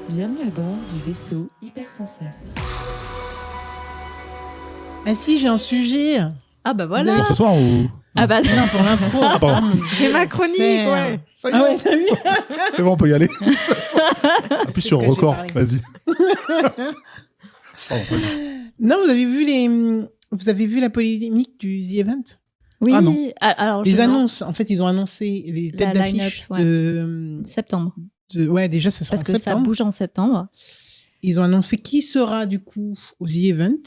Bienvenue à bord du vaisseau Hypersensas. Ah si, j'ai un sujet. Ah bah voilà. Pour ce soir ou... Ah bah Non, pour l'intro. Ah, pardon. J'ai ma chronique, ouais. Ça y est, Ah ouais, t'as vu? c'est bon, on peut y aller. Appuie sur ce que record, j'ai parlé. vas-y. Pardon, vas-y. Non, vous avez vu la polémique du The Event? oui. Ah non. Alors, Les annonces, en fait, ils ont annoncé les La têtes d'affiche line-up, de... septembre. Ouais, déjà, ça sera Parce en que ça septembre. bouge en septembre. Ils ont annoncé qui sera, du coup, au The Event.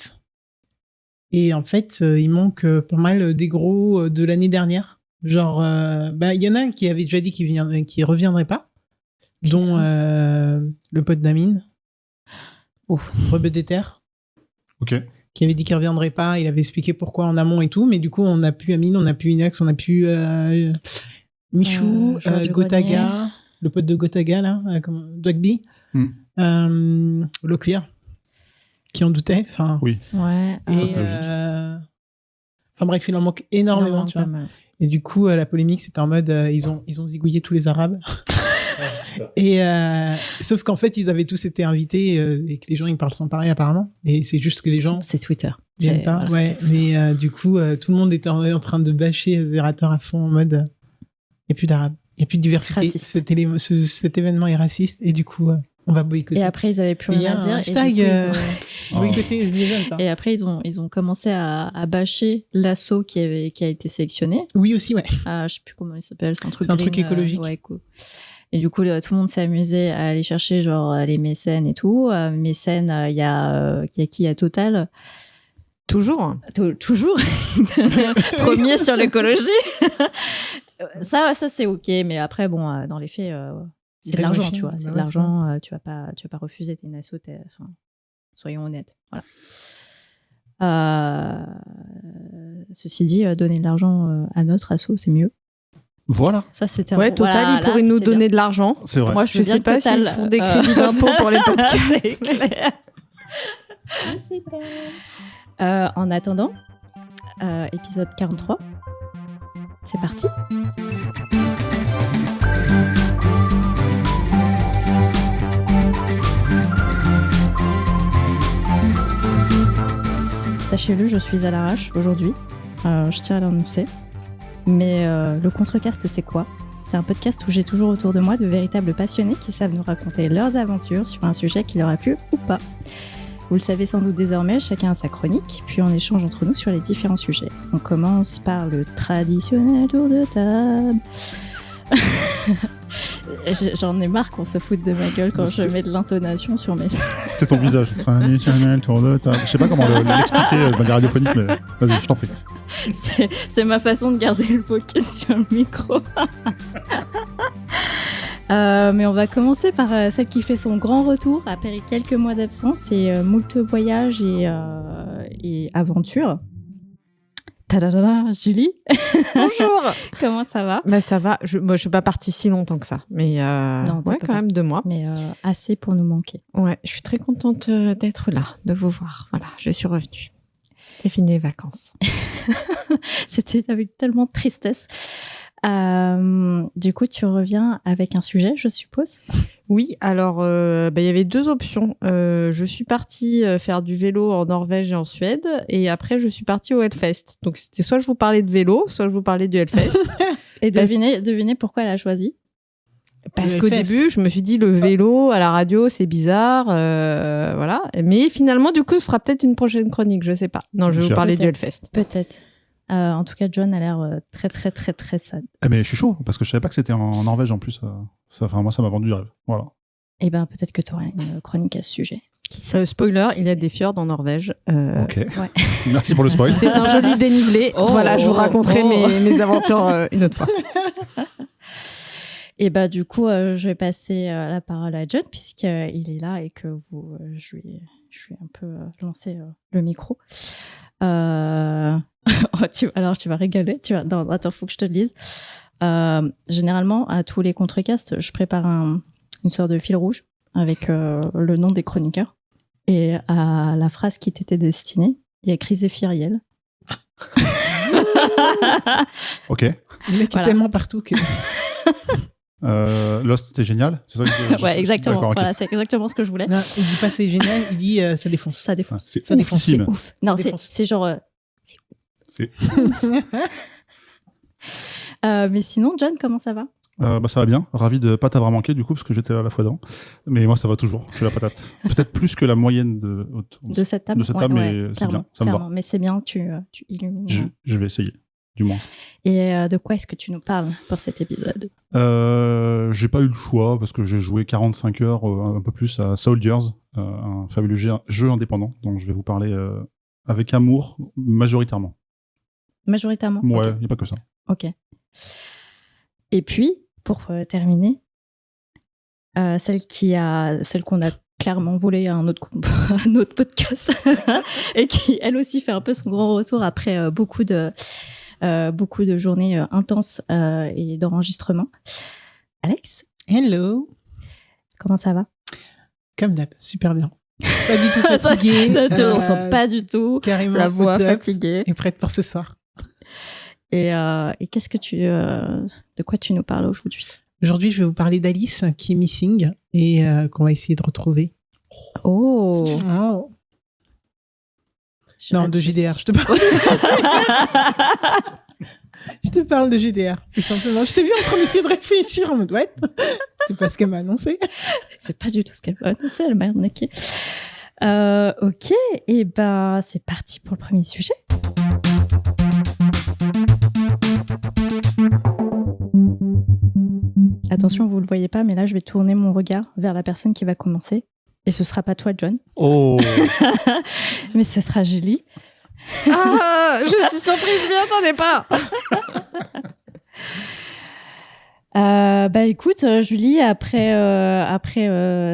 Et en fait, il manque pas mal des gros de l'année dernière. Genre, il y en a un qui avait déjà dit qu'il reviendrait pas, dont le pote d'Amine, Rebeu des Terres. Ok. Qui avait dit qu'il reviendrait pas, il avait expliqué pourquoi en amont et tout, mais du coup on n'a plus Amine, on n'a plus Inox, on n'a plus Michou, Joueur du Gotaga, grenier. le pote de Gotaga là, Dogby, Locklear, qui en doutait, enfin. Oui. Ouais. Et, c'était logique. enfin bref, il en manque énormément, tu vois. Pas mal. Et du coup, la polémique, c'était en mode, ils ont zigouillé tous les Arabes. Et sauf qu'en fait, ils avaient tous été invités et que les gens ils parlent sans pareil apparemment. Et c'est juste que les gens C'est Twitter. viennent pas. Voilà, Ouais. c'est Twitter. Mais du coup, tout le monde était en train de bâcher Zerator à fond en mode, il n'y a plus d'Arabes, il n'y a plus de diversité. Raciste. Cet événement est raciste et du coup, on va boycotter. Et après, ils avaient plus Et il y a rien à un dire. Et, hashtag du coup, boycotter les events. Hein. et après, ils ont commencé à bâcher l'assaut qui a été sélectionné. Oui aussi, ouais. Je sais plus comment il s'appelle. C'est un truc, C'est un truc green, écologique. ouais, cool. Et du coup, tout le monde s'est amusé à aller chercher genre les mécènes et tout. Mécènes, il y a qui? Il y a Total. Toujours. Toujours premier sur l'écologie. ça c'est ok, mais après bon, dans les faits, c'est de Très l'argent, machine, tu vois. bah C'est ouais, de l'argent. Tu vas pas refuser tes assos. Enfin, soyons honnêtes. Voilà. Ceci dit, donner de l'argent à notre asso, c'est mieux. Voilà, Ça c'était. Ouais, Total, voilà, ils pourraient là, nous c'était donner bien. de l'argent. c'est vrai. Moi, je Je veux sais bien pas que Total, s'ils font des crédits d'impôt pour les podcasts. C'est clair. En attendant, épisode 43, c'est parti. Sachez-le, je suis à l'arrache aujourd'hui. Je tiens à l'annoncer. Mais le Contrecast, c'est quoi ? C'est un podcast où j'ai toujours autour de moi de véritables passionnés qui savent nous raconter leurs aventures sur un sujet qui leur a plu ou pas. Vous le savez sans doute désormais, chacun a sa chronique, puis on échange entre nous sur les différents sujets. On commence par le traditionnel tour de table. J'en ai marre qu'on se foute de ma gueule quand je mets de l'intonation sur mes... C'était ton visage. Traditionnel tour de table. Je sais pas comment l'expliquer de manière radiophonique, mais vas-y, je t'en prie. C'est ma façon de garder le focus sur le micro. Mais on va commencer par celle qui fait son grand retour après quelques mois d'absence et moult voyages et aventures. Tadadada, Julie, Bonjour. comment ça va ? Bah ça va. Moi, je suis pas partie si longtemps que ça, mais Non, t'es ouais, pas quand même 2 mois. Mais assez pour nous manquer. Ouais, je suis très contente d'être là, de vous voir. Voilà, je suis revenue. C'est fini les vacances. C'était avec tellement de tristesse. Du coup, tu reviens avec un sujet, je suppose ? Oui, alors il y avait 2 options. Je suis partie faire du vélo en Norvège et en Suède, et après je suis partie au Hellfest. Donc c'était soit je vous parlais de vélo, soit je vous parlais du Hellfest. Et devinez pourquoi elle a choisi ? Parce Le qu'au Hellfest. début, je me suis dit le vélo à la radio, c'est bizarre, voilà. Mais finalement, du coup, ce sera peut-être une prochaine chronique, je sais pas. Non, je vais vous parler du Peut-être. Hellfest. Peut-être. En tout cas, John a l'air très, très, très, très sad. Mais je suis chaud, parce que je savais pas que c'était en Norvège en plus. Moi, ça m'a vendu du rêve. Voilà. Eh ben, peut-être que tu auras une chronique à ce sujet. Spoiler, il y a des fjords en Norvège. Ok. Merci pour le spoil. C'est un joli dénivelé. Oh, Voilà, je vous raconterai oh. mes aventures une autre fois. Et bah, du coup, je vais passer la parole à John, puisqu'il est là et que je lui ai un peu lancé le micro. Alors, tu vas rigoler. Non, attends, faut que je te le dise. Généralement, à tous les contrecasts, je prépare une sorte de fil rouge avec le nom des chroniqueurs. Et à la phrase qui t'était destinée, il y a écrit Zéphiriel. Ok. Le mec Voilà. est tellement partout que... Lost, c'était génial. C'est ça que Ouais, exactement. D'accord, ok. Voilà, c'est exactement ce que je voulais. Non, il dit pas c'est génial, il dit ça défonce. Ça défonce. C'est Ça défonce, oufissime. Ouf. Non, Défonce. c'est genre. C'est- Mais sinon, John, comment ça va? Ça va bien. Ravi de pas t'avoir manqué du coup parce que j'étais là la fois d'avant. Mais moi ça va toujours. Je suis la patate. Peut-être plus que la moyenne De cette table. De cette table, mais c'est clairement, bien, ça me va. clairement. Mais c'est bien, tu illumines. Je vais essayer, du moins. Et de quoi est-ce que tu nous parles pour cet épisode? J'ai pas eu le choix parce que j'ai joué 45 heures, un peu plus, à Soldiers, un fabuleux jeu indépendant dont je vais vous parler avec amour majoritairement. Majoritairement. Ouais, Ok. il n'y a pas que ça. Ok. Et puis, pour terminer, celle qu'on a clairement volée à un autre podcast et qui, elle aussi, fait un peu son grand retour après beaucoup de journées intenses et d'enregistrement. Alex, Hello. comment ça va? Comme d'hab, super bien. Pas du tout fatigué. On sent pas du tout Carrément la voix au top fatiguée. et prête pour ce soir. Et qu'est-ce que de quoi tu nous parles aujourd'hui? Aujourd'hui, je vais vous parler d'Alice qui est missing et qu'on va essayer de retrouver. Oh, Oh. Non, de GDR, je te parle. Je te parle de GDR, tout simplement. Je t'ai vu en train d'essayer de réfléchir en mode ouais. C'est pas ce qu'elle m'a annoncé. C'est pas du tout ce qu'elle va annoncer, elle m'a arnaqué. Ok, et ben c'est parti pour le premier sujet. Attention, vous le voyez pas, mais là je vais tourner mon regard vers la personne qui va commencer. Et ce sera pas toi, John, Oh. mais ce sera Julie. Ah, je suis surprise, je m'y attendais pas. Bah écoute, Julie, après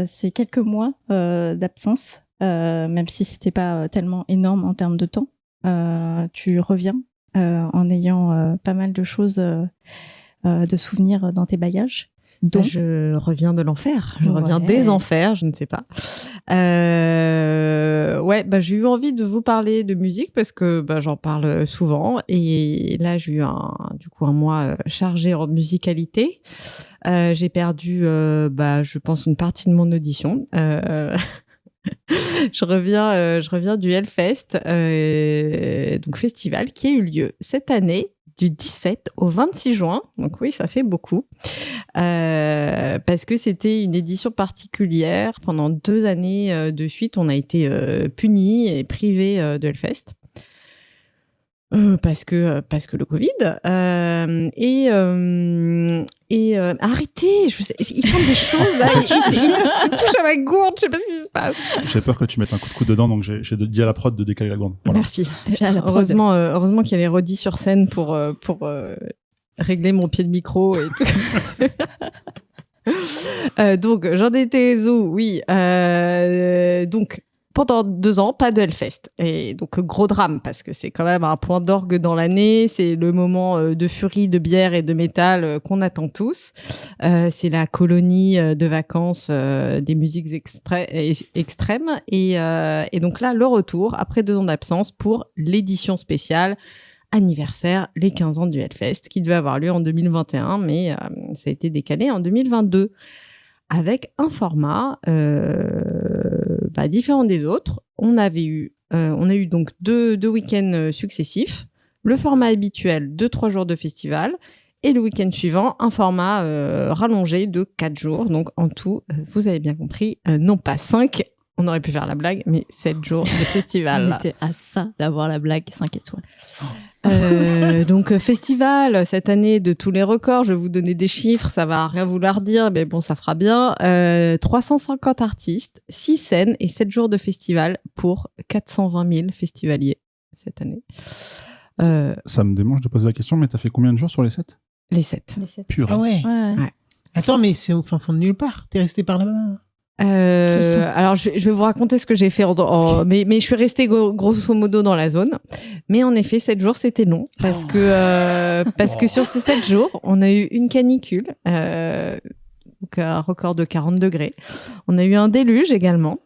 ces quelques mois d'absence, même si c'était pas tellement énorme en termes de temps, tu reviens en ayant pas mal de choses, de souvenirs dans tes bagages. Donc, Je reviens de l'enfer. Je reviens Ouais. des enfers, je ne sais pas. J'ai eu envie de vous parler de musique parce que j'en parle souvent. Et là, j'ai eu un mois chargé en musicalité. J'ai perdu, je pense, une partie de mon audition. Je reviens du Hellfest, donc festival qui a eu lieu cette année du 17 au 26 juin. Donc oui, ça fait beaucoup. Parce que c'était une édition particulière. Pendant 2 années de suite, on a été punis et privés de Hellfest. Parce que le Covid. Arrêtez, ils font des choses là, ils touchent à ma gourde, je sais pas ce qui se passe. J'ai peur que tu mettes un coup de coude dedans, donc j'ai dit à la prod de décaler la gourde. Voilà. Merci. à la prod. Heureusement qu'il y a les redis sur scène pour régler mon pied de micro et tout. Donc, j'en étais où? Oui. Donc, pendant 2 ans, pas de Hellfest. Et donc, gros drame, parce que c'est quand même un point d'orgue dans l'année. C'est le moment de furie, de bière et de métal qu'on attend tous. C'est la colonie de vacances des musiques extrêmes. Et donc là, le retour, après 2 ans d'absence, pour l'édition spéciale anniversaire, les 15 ans du Hellfest, qui devait avoir lieu en 2021, mais ça a été décalé en 2022. Avec un format différent des autres. On a eu donc deux week-ends successifs, le format habituel de 3 jours de festival, et le week-end suivant, un format rallongé de 4 jours. Donc en tout, vous avez bien compris, non pas 5, on aurait pu faire la blague, mais 7 jours de festival. on était à ça d'avoir la blague 5 étoiles. Donc festival cette année de tous les records, je vais vous donner des chiffres, ça va rien vouloir dire, mais bon, ça fera bien. 350 artistes, 6 scènes et 7 jours de festival pour 420 000 festivaliers cette année. Ça me démange de poser la question, mais t'as fait combien de jours sur les 7? Les 7. Pur. Ah ouais. Ouais. Attends, mais c'est au fin fond de nulle part. T'es resté par là-bas. Alors, je vais vous raconter ce que j'ai fait, mais je suis restée grosso modo dans la zone. Mais en effet, 7 jours, c'était long. Parce que sur ces 7 jours, on a eu une canicule, donc un record de 40 degrés. On a eu un déluge également.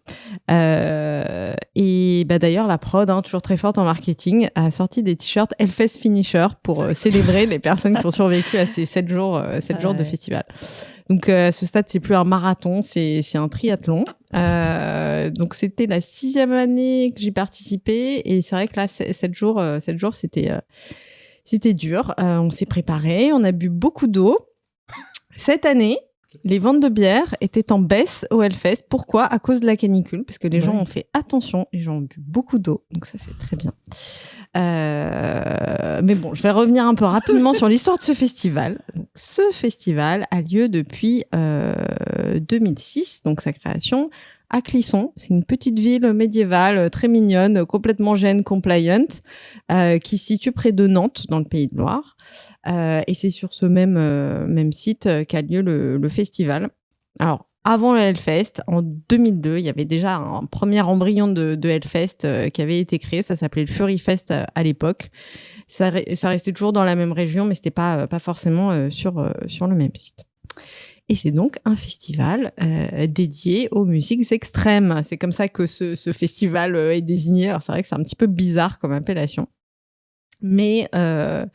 Et d'ailleurs, la prod, toujours très forte en marketing, a sorti des t-shirts Hellfest Finisher pour célébrer les personnes qui ont survécu à ces 7 jours de festival. Donc, à ce stade, c'est plus un marathon, c'est un triathlon. Donc, c'était la 6e année que j'y participais. Et c'est vrai que là, 7 jours, c'était dur. On s'est préparé, on a bu beaucoup d'eau. Cette année, les ventes de bière étaient en baisse au Hellfest. Pourquoi ? À cause de la canicule, parce que les gens ont fait attention, les gens ont bu beaucoup d'eau, donc ça c'est très bien. Mais bon, je vais revenir un peu rapidement sur l'histoire de ce festival. Donc, ce festival a lieu depuis 2006, donc sa création, à Clisson. C'est une petite ville médiévale, très mignonne, complètement gêne compliant, qui se situe près de Nantes, dans le Pays de Loire. Et c'est sur ce même site qu'a lieu le festival. Alors, avant le Hellfest, en 2002, il y avait déjà un premier embryon de Hellfest qui avait été créé. Ça s'appelait le Fury Fest à l'époque. Ça restait toujours dans la même région, mais c'était pas forcément sur le même site. Et c'est donc un festival dédié aux musiques extrêmes. C'est comme ça que ce festival est désigné. Alors, c'est vrai que c'est un petit peu bizarre comme appellation. Mais je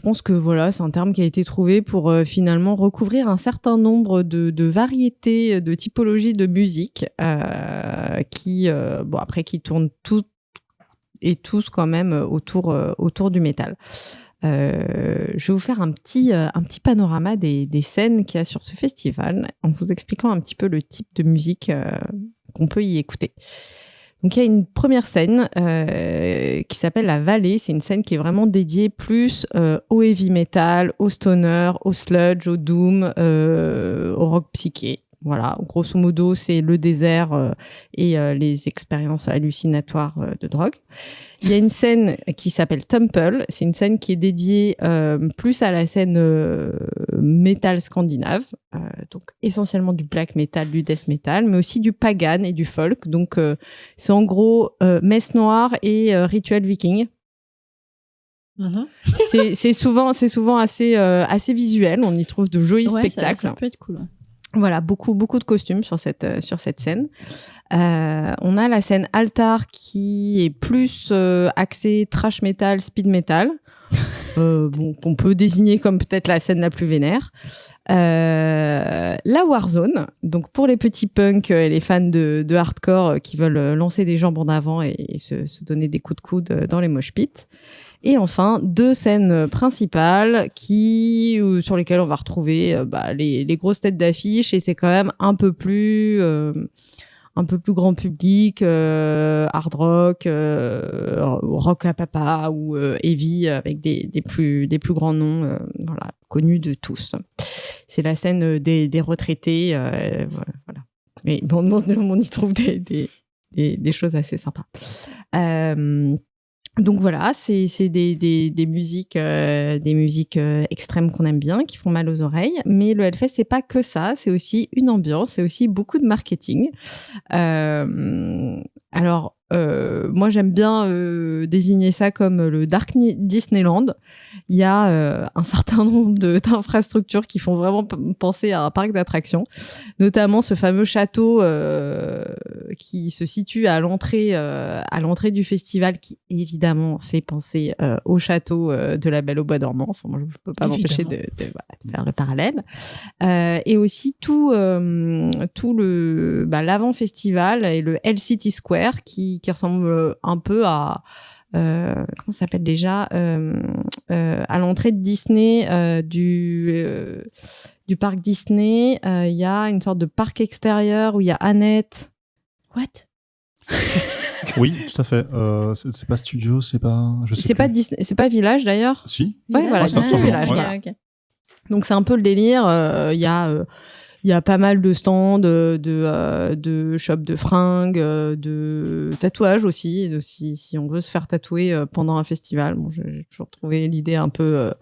pense que voilà, c'est un terme qui a été trouvé pour finalement recouvrir un certain nombre de variétés, de typologies de musique qui tournent toutes et tous quand même autour du métal. Je vais vous faire un petit panorama des scènes qu'il y a sur ce festival en vous expliquant un petit peu le type de musique qu'on peut y écouter. Donc, il y a une première scène qui s'appelle La Vallée. C'est une scène qui est vraiment dédiée plus au heavy metal, au stoner, au sludge, au doom, au rock psyché. Voilà, grosso modo, c'est le désert et les expériences hallucinatoires de drogue. Il y a une scène qui s'appelle Temple. C'est une scène qui est dédiée plus à la scène métal scandinave, donc essentiellement du black metal, du death metal, mais aussi du pagan et du folk. Donc, c'est en gros messe noire et rituel viking. C'est souvent assez visuel. On y trouve de jolis spectacles. Ça peut être cool. Voilà, beaucoup de costumes sur cette scène. On a la scène Altar qui est plus axée trash metal, speed metal, qu'on peut désigner comme peut-être la scène la plus vénère. La Warzone, donc pour les petits punks et les fans de hardcore qui veulent lancer des jambes en avant et se donner des coups de coude dans les mosh pits. Et enfin, 2 scènes principales sur lesquelles on va retrouver les grosses têtes d'affiche, et c'est quand même un peu plus grand public, hard rock, rock à papa ou heavy avec des plus grands noms connus de tous. C'est la scène des retraités, voilà. Mais bon, on y trouve des choses assez sympas. Donc voilà, c'est des musiques extrêmes qu'on aime bien, qui font mal aux oreilles. Mais le Hellfest, c'est pas que ça, c'est aussi une ambiance, c'est aussi beaucoup de marketing. Alors, moi, j'aime bien désigner ça comme le Dark Disneyland. Il y a un certain nombre d'infrastructures qui font vraiment penser à un parc d'attractions, notamment ce fameux château qui se situe à l'entrée du festival, qui évidemment fait penser au château de La Belle au Bois dormant. Enfin, moi, je peux pas m'empêcher de faire le parallèle. Et aussi tout l'avant-festival et le Hell City Square qui ressemble un peu à comment ça s'appelle déjà à l'entrée de Disney du parc Disney. Il y a une sorte de parc extérieur où il y a Annette. What? Oui, tout à fait. C'est pas studio, c'est pas. Je sais c'est plus. pas Disney, c'est pas Village d'ailleurs. Si. Ouais, voilà, c'est un Disney stand, Village. ouais. Voilà. Okay. Donc c'est un peu le délire. Il y a pas mal de stands, de shops de fringues, de tatouages aussi. Si on veut se faire tatouer pendant un festival. Bon, j'ai toujours trouvé l'idée un peu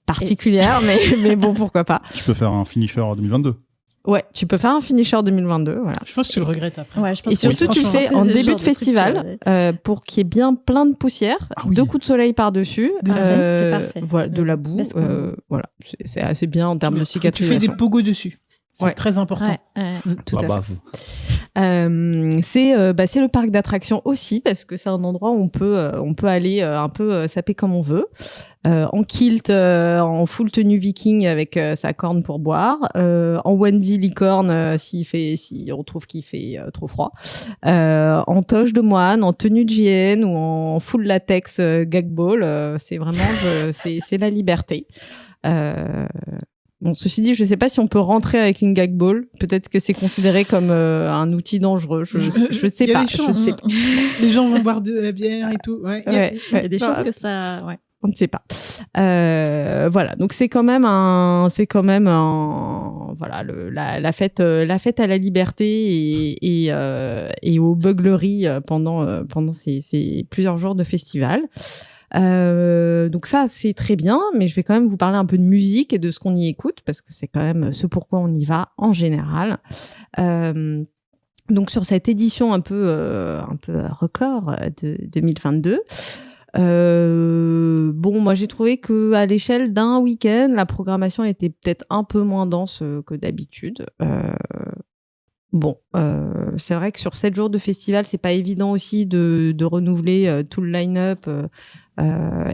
particulière, mais bon, pourquoi pas. Tu peux faire un finisher 2022. Ouais, tu peux faire un finisher 2022, voilà. Je pense que tu le regrettes après. Ouais, je pense Et surtout, tu le franchement, fais parce que en c'est le début genre de truc festival pour qu'il y ait bien plein de poussière, Ah oui. 2 coups de soleil par-dessus, c'est parfait. voilà, de la boue, Best combo. voilà, c'est assez bien en termes de Tu fais cicatrisation. des pogos dessus. C'est Ouais. très important. Ouais. Tout La à fait. base. C'est le parc d'attractions aussi, parce que c'est un endroit où on peut aller un peu saper comme on veut. En kilt, en full tenue viking avec sa corne pour boire, en onesie licorne si on trouve qu'il fait trop froid, en toge de moine, en tenue de JN ou en full latex gag ball, c'est vraiment c'est la liberté. Bon, ceci dit, je sais pas si on peut rentrer avec une gag ball. Peut-être que c'est considéré comme un outil dangereux. Je sais pas. Je sais pas. Les gens vont boire de la bière et tout. Ouais. Il y a des chances que ça. Ouais. On ne sait pas. Voilà. Donc c'est quand même voilà la fête à la liberté et aux beugleries pendant ces plusieurs jours de festival. Donc ça c'est très bien, mais je vais quand même vous parler un peu de musique et de ce qu'on y écoute parce que c'est quand même ce pourquoi on y va en général. Donc sur cette édition un peu record de 2022. Moi j'ai trouvé que à l'échelle d'un week-end, la programmation était peut-être un peu moins dense que d'habitude. C'est vrai que sur 7 jours de festival, c'est pas évident aussi de renouveler tout le line-up.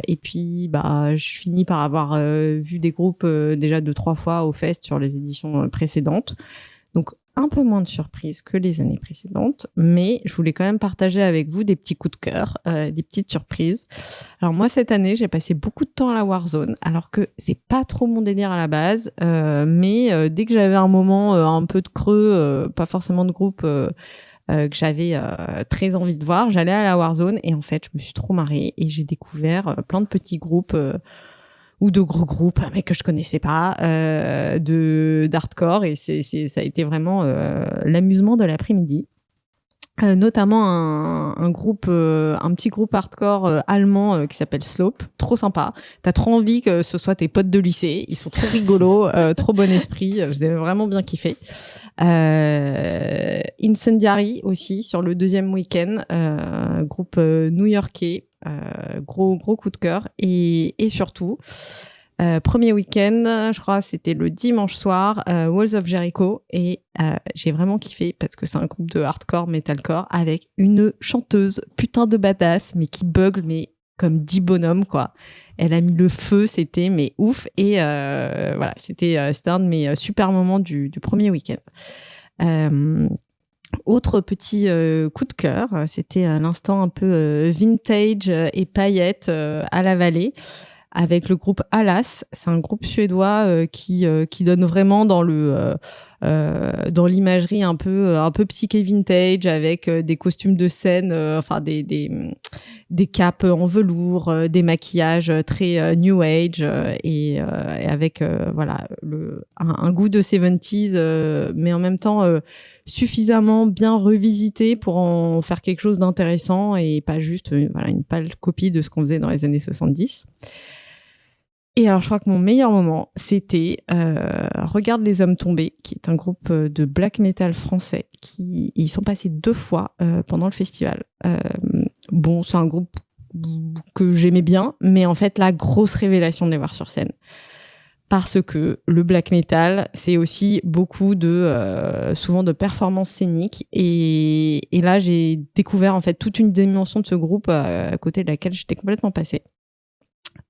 Et puis, je finis par avoir vu des groupes déjà 2-3 fois au fest sur les éditions précédentes. Donc, un peu moins de surprises que les années précédentes, mais je voulais quand même partager avec vous des petits coups de cœur, des petites surprises. Alors moi, cette année, j'ai passé beaucoup de temps à la Warzone, alors que c'est pas trop mon délire à la base, mais dès que j'avais un moment un peu de creux, pas forcément de groupe que j'avais très envie de voir, j'allais à la Warzone et en fait, je me suis trop marrée et j'ai découvert plein de petits groupes ou de gros groupes mais que je connaissais pas d'hardcore et ça a été vraiment l'amusement de l'après-midi. Notamment un petit groupe hardcore allemand qui s'appelle Slope, trop sympa. T'as trop envie que ce soit tes potes de lycée, ils sont trop rigolos, trop bon esprit, j'ai vraiment bien kiffé. Incendiary aussi sur le deuxième week-end, groupe new-yorkais, gros coup de cœur et surtout premier week-end, je crois c'était le dimanche soir, Walls of Jericho et j'ai vraiment kiffé parce que c'est un groupe de hardcore metalcore avec une chanteuse putain de badass mais qui bugle mais comme 10 bonhommes quoi. Elle a mis le feu, c'était mais ouf et voilà, c'était un de mes super moments du premier week-end. Autre petit coup de cœur, c'était l'instant un peu vintage et paillettes à la vallée avec le groupe Alas. C'est un groupe suédois qui donne vraiment dans l'imagerie un peu psyché vintage avec des costumes de scène, des capes en velours, des maquillages très new age et avec un goût de 70s mais en même temps suffisamment bien revisité pour en faire quelque chose d'intéressant et pas juste une pâle copie de ce qu'on faisait dans les années 70. Et alors, je crois que mon meilleur moment, c'était Regarde les hommes tombés, qui est un groupe de black metal français ils sont passés 2 fois pendant le festival. C'est un groupe que j'aimais bien, mais en fait, la grosse révélation de les voir sur scène. Parce que le black metal, c'est aussi beaucoup souvent de performances scéniques. Et là, j'ai découvert en fait toute une dimension de ce groupe à côté de laquelle j'étais complètement passée.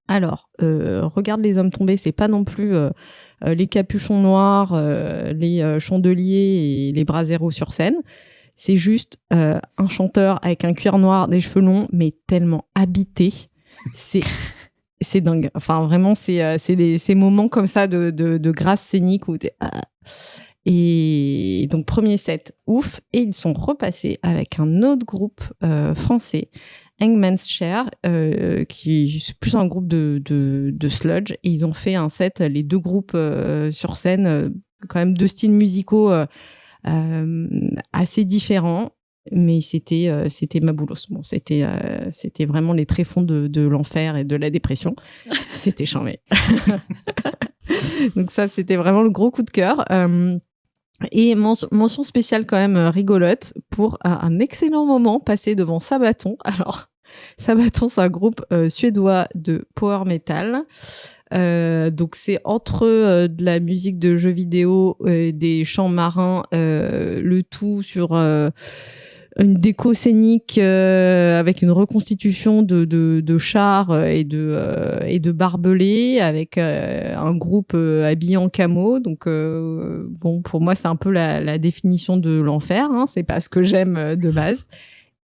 Alors, Regarde les hommes tombés, c'est pas non plus les capuchons noirs, les chandeliers et les braseros sur scène. C'est juste un chanteur avec un cuir noir, des cheveux longs, mais tellement habité. C'est dingue. Enfin, vraiment, c'est ces moments comme ça de grâce scénique où t'es... Et donc, premier set, ouf. Et ils sont repassés avec un autre groupe français, Hangman's Chair, qui est plus un groupe de sludge. Et ils ont fait un set, les 2 groupes sur scène, quand même 2 styles musicaux assez différents. Mais c'était maboulos. Bon, c'était vraiment les tréfonds de l'enfer et de la dépression. C'était chambé. Donc ça, c'était vraiment le gros coup de cœur. Et mention spéciale quand même rigolote pour un excellent moment passé devant Sabaton. Alors, Sabaton, c'est un groupe suédois de power metal Donc c'est entre de la musique de jeux vidéo, des chants marins, le tout sur une déco scénique avec une reconstitution de chars et de barbelés, avec un groupe habillé en camo. Donc bon, pour moi c'est un peu la définition de l'enfer, hein. C'est pas ce que j'aime de base.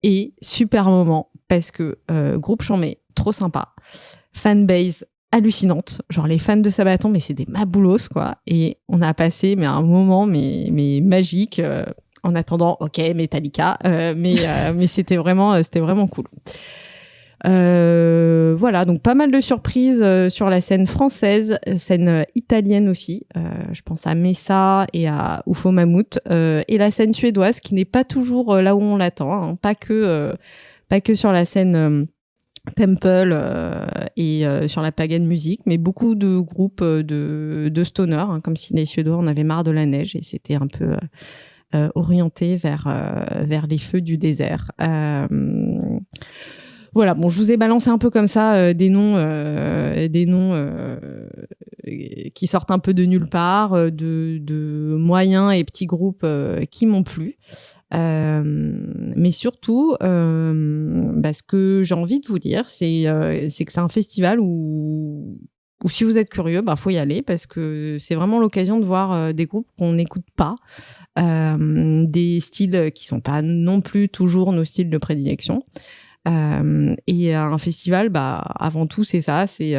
Et super moment parce que groupe chambé, trop sympa, fanbase hallucinante, genre les fans de Sabaton, mais c'est des maboulos quoi. Et on a passé un moment mais magique. En attendant, ok, Metallica, mais c'était vraiment cool. Voilà, donc pas mal de surprises sur la scène française, scène italienne aussi. Je pense à Messa et à Ufo Mammouth, et la scène suédoise qui n'est pas toujours là où on l'attend, hein, pas que sur la scène Temple et sur la pagan music, mais beaucoup de groupes de stoner, hein, comme si les Suédois en avaient marre de la neige et c'était un peu orienté vers les feux du désert. Voilà, bon, je vous ai balancé un peu comme ça des noms qui sortent un peu de nulle part, de moyens et petits groupes qui m'ont plu. Mais surtout, ce que j'ai envie de vous dire, c'est que c'est un festival où si vous êtes curieux, faut y aller parce que c'est vraiment l'occasion de voir des groupes qu'on n'écoute pas, des styles qui sont pas non plus toujours nos styles de prédilection. Et un festival, avant tout, c'est ça, c'est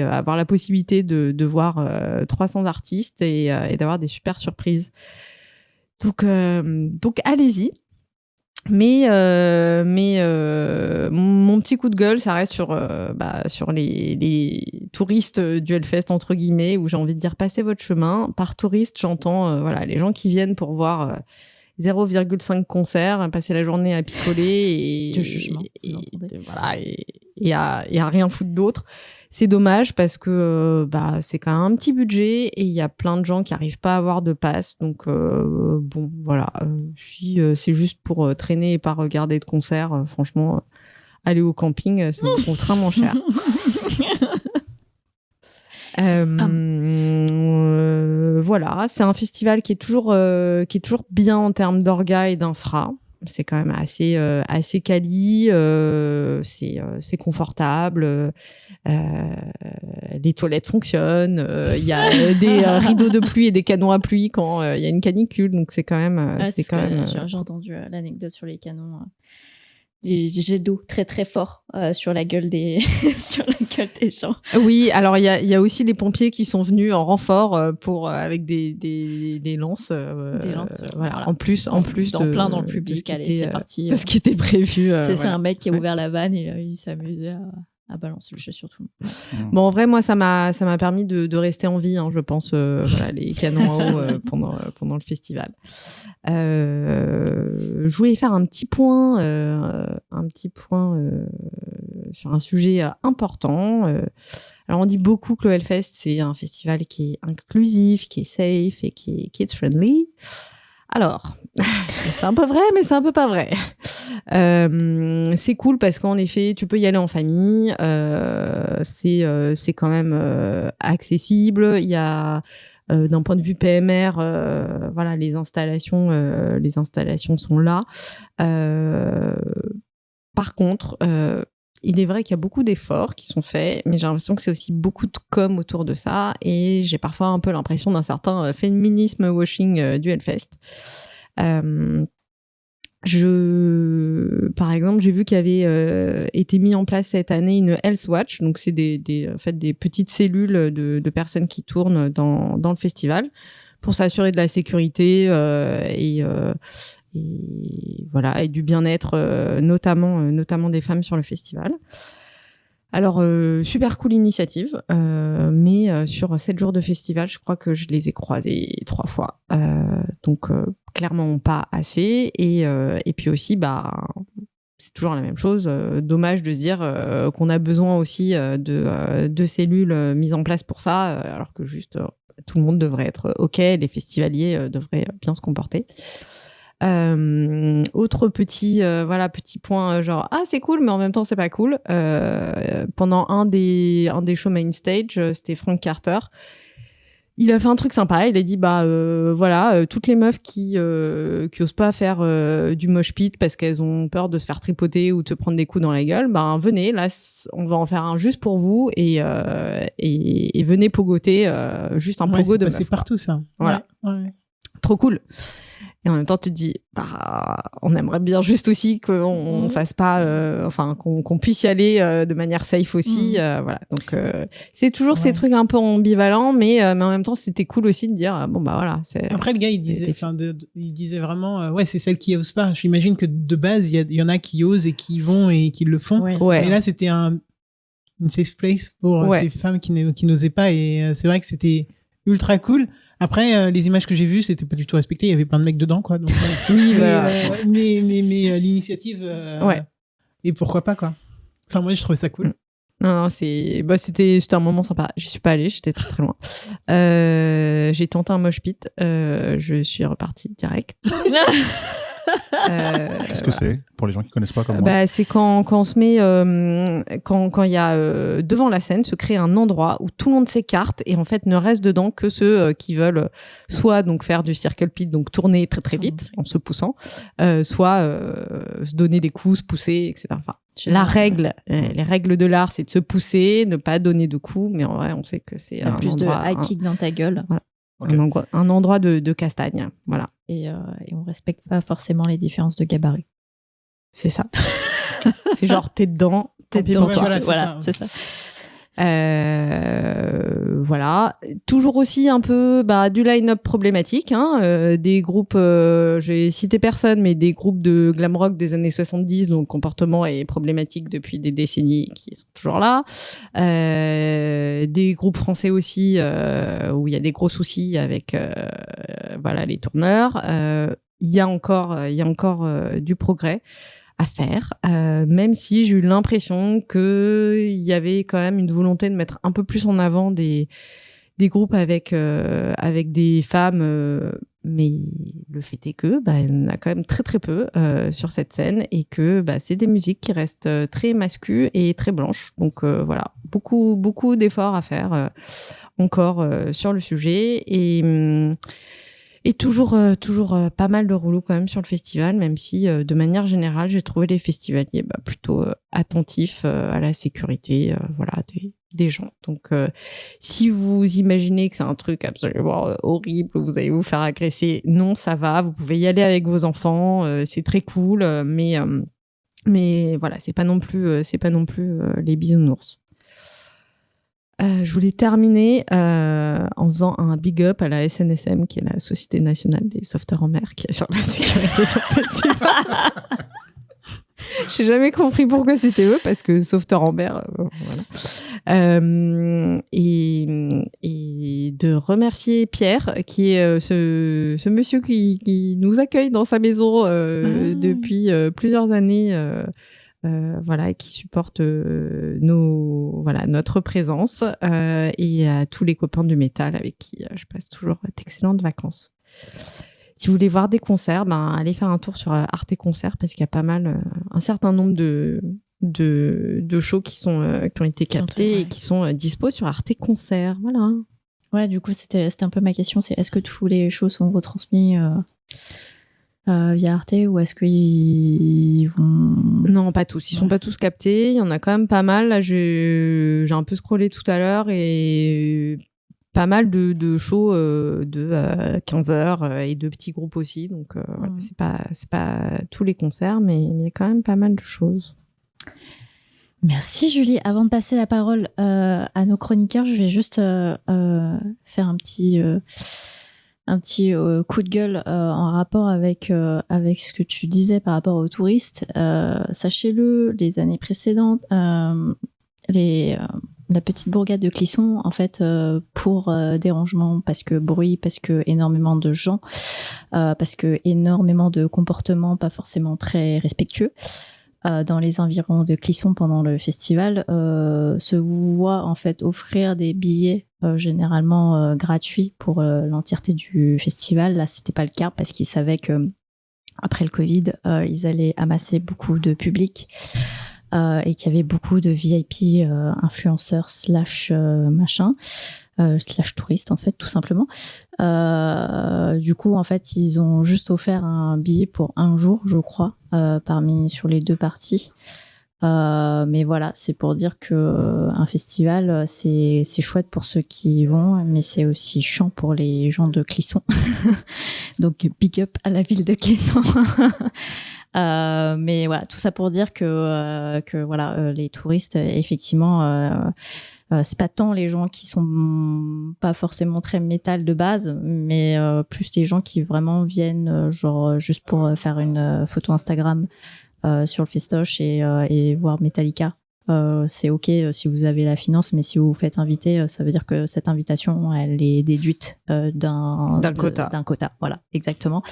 avoir la possibilité de voir 300 artistes et d'avoir des super surprises. Donc allez-y. Mais mon petit coup de gueule, ça reste sur les touristes du Hellfest, entre guillemets, où j'ai envie de dire passez votre chemin. Par touriste, j'entends les gens qui viennent pour voir 0,5 concerts, passer la journée à picoler et à rien foutre d'autre. C'est dommage parce que c'est quand même un petit budget et il y a plein de gens qui n'arrivent pas à avoir de passe. Donc bon, voilà. Si c'est juste pour traîner et pas regarder de concert, franchement, aller au camping, ça me coûte vraiment cher. Voilà, c'est un festival qui est toujours bien en termes d'orga et d'infra. C'est quand même assez quali, c'est confortable, les toilettes fonctionnent, il y a des rideaux de pluie et des canons à pluie quand il y a une canicule, donc c'est quand même j'ai entendu l'anecdote sur les canons, les jets d'eau très très forts sur la gueule des sur la gueule des gens. Oui, alors il y a aussi les pompiers qui sont venus en renfort avec des lances, voilà. En plus dans de plein dans le public. Allez, c'est parti. De ce qui était prévu. C'est un mec qui a ouvert la vanne et il s'amusait à balancer le jet sur tout le monde. Bon, en vrai, moi, ça m'a permis de rester en vie, hein, je pense, les canons à eau pendant le festival. Je voulais faire un petit point sur un sujet important. Alors, on dit beaucoup que le Hellfest, c'est un festival qui est inclusif, qui est safe et qui est kids-friendly. Alors, c'est un peu vrai, mais c'est un peu pas vrai. C'est cool parce qu'en effet, tu peux y aller en famille. C'est quand même accessible. Il y a, d'un point de vue PMR, voilà, les installations sont là. Par contre, il est vrai qu'il y a beaucoup d'efforts qui sont faits, mais j'ai l'impression que c'est aussi beaucoup de com autour de ça, et j'ai parfois un peu l'impression d'un certain féminisme washing du Hellfest. Par exemple, j'ai vu qu'il y avait été mis en place cette année une Health Watch, donc c'est des petites cellules de personnes qui tournent dans le festival pour s'assurer de la sécurité et voilà, et du bien-être, notamment des femmes sur le festival. Alors, super cool initiative, mais sur 7 jours de festival, je crois que je les ai croisés 3 fois. Donc, clairement pas assez. Et puis aussi, c'est toujours la même chose. Dommage de se dire qu'on a besoin aussi de cellules mises en place pour ça, alors que juste tout le monde devrait être OK, les festivaliers devraient bien se comporter. Autre petit point genre c'est cool mais en même temps c'est pas cool. Pendant un des shows main stage, c'était Frank Carter. Il a fait un truc sympa, il a dit toutes les meufs qui osent pas faire du mosh pit parce qu'elles ont peur de se faire tripoter ou de se prendre des coups dans la gueule, venez, là on va en faire un juste pour vous et venez pogoter juste un pogo de meufs. C'est partout ça. Voilà. Ouais. Trop cool. Et en même temps, tu te dis, on aimerait bien juste aussi qu'on fasse pas, qu'on puisse y aller de manière safe aussi. Voilà. Donc, c'est toujours ces trucs un peu ambivalents, mais en même temps, c'était cool aussi de dire, voilà. Après, le gars, il disait vraiment, c'est celles qui osent pas. J'imagine que de base, il y en a qui osent et qui vont et qui le font. Ouais. Et là, c'était une safe place pour ces femmes qui n'osaient pas. Et c'est vrai que c'était ultra cool. Après, les images que j'ai vues, c'était pas du tout respecté. Il y avait plein de mecs dedans, quoi. Donc, oui, mais l'initiative. Et pourquoi pas, quoi. Enfin, moi, je trouvais ça cool. Non, c'était un moment sympa. Je suis pas allée, j'étais très très loin. J'ai tenté un mosh pit. Je suis repartie direct. Qu'est-ce que c'est pour les gens qui connaissent pas comme moi? C'est quand on se met quand il y a devant la scène se crée un endroit où tout le monde s'écarte et en fait ne reste dedans que ceux qui veulent soit donc faire du circle pit, donc tourner très très vite en se poussant, soit se donner des coups, se pousser, etc. Enfin, les règles de l'art, c'est de se pousser, ne pas donner de coups, mais en vrai on sait que c'est un plus endroit, de high kick dans ta gueule. Voilà. Okay. Un endroit de castagne, voilà. Et on respecte pas forcément les différences de gabarit. C'est ça. C'est genre, t'es dedans, tant pis pour toi. Voilà, c'est ça. Voilà. Toujours aussi un peu du line-up problématique. Des groupes, je vais citer personne, mais des groupes de glam rock des années 70 dont le comportement est problématique depuis des décennies qui sont toujours là. Des groupes français aussi où il y a des gros soucis avec les tourneurs. Il y a encore du progrès à faire, même si j'ai eu l'impression qu'il y avait quand même une volonté de mettre un peu plus en avant des groupes avec des femmes, mais le fait est que il y en a quand même très très peu sur cette scène et que c'est des musiques qui restent très masculines et très blanches. Donc voilà, beaucoup d'efforts à faire encore sur le sujet et toujours pas mal de rouleaux quand même sur le festival, même si de manière générale, j'ai trouvé les festivaliers plutôt attentifs à la sécurité des gens. Donc, si vous imaginez que c'est un truc absolument horrible, vous allez vous faire agresser, non, ça va, vous pouvez y aller avec vos enfants, c'est très cool, mais voilà, c'est pas non plus les bisounours. Je voulais terminer en faisant un big up à la SNSM, qui est la Société Nationale des Sauveteurs en Mer, qui assure la sécurité sur le festival. J'ai jamais compris pourquoi c'était eux, parce que sauveteurs en mer, voilà. Et de remercier Pierre, qui est ce monsieur qui nous accueille dans sa maison depuis plusieurs années. Et qui supporte notre présence et à tous les copains du métal avec qui je passe toujours d'excellentes vacances. Si vous voulez voir des concerts, allez faire un tour sur Arte Concert parce qu'il y a pas mal, un certain nombre de shows qui ont été captés et qui sont dispo sur Arte Concert. Voilà. Ouais, du coup, c'était un peu ma question, c'est est-ce que tous les shows sont retransmis via Arte ou est-ce qu'ils vont... Non, pas tous. Ils sont pas tous captés. Il y en a quand même pas mal. Là, j'ai un peu scrollé tout à l'heure et pas mal de shows de 15 heures et de petits groupes aussi. Donc, c'est pas tous les concerts, mais il y a quand même pas mal de choses. Merci Julie. Avant de passer la parole à nos chroniqueurs, je vais juste faire un petit coup de gueule en rapport avec ce que tu disais par rapport aux touristes. Sachez-le, les années précédentes, la petite bourgade de Clisson, en fait, pour dérangement, parce que bruit, parce que énormément de gens, parce que énormément de comportements pas forcément très respectueux, dans les environs de Clisson pendant le festival, se voit en fait offrir des billets généralement gratuits pour l'entièreté du festival. Là, c'était pas le cas parce qu'ils savaient que après le Covid, ils allaient amasser beaucoup de public et qu'il y avait beaucoup de VIP influenceurs slash machin. Slash touristes en fait tout simplement. Du coup en fait ils ont juste offert un billet pour 1 jour je crois sur les 2 parties. Mais voilà, c'est pour dire que un festival c'est chouette pour ceux qui y vont, mais c'est aussi chiant pour les gens de Clisson. Donc big up à la ville de Clisson. Mais voilà, tout ça pour dire que voilà, les touristes effectivement c'est pas tant les gens qui sont pas forcément très métal de base, mais plus les gens qui vraiment viennent genre juste pour faire une photo Instagram sur le festoche et voir Metallica. C'est ok si vous avez la finance, mais si vous vous faites inviter, ça veut dire que cette invitation elle est déduite d'un quota. Voilà, exactement,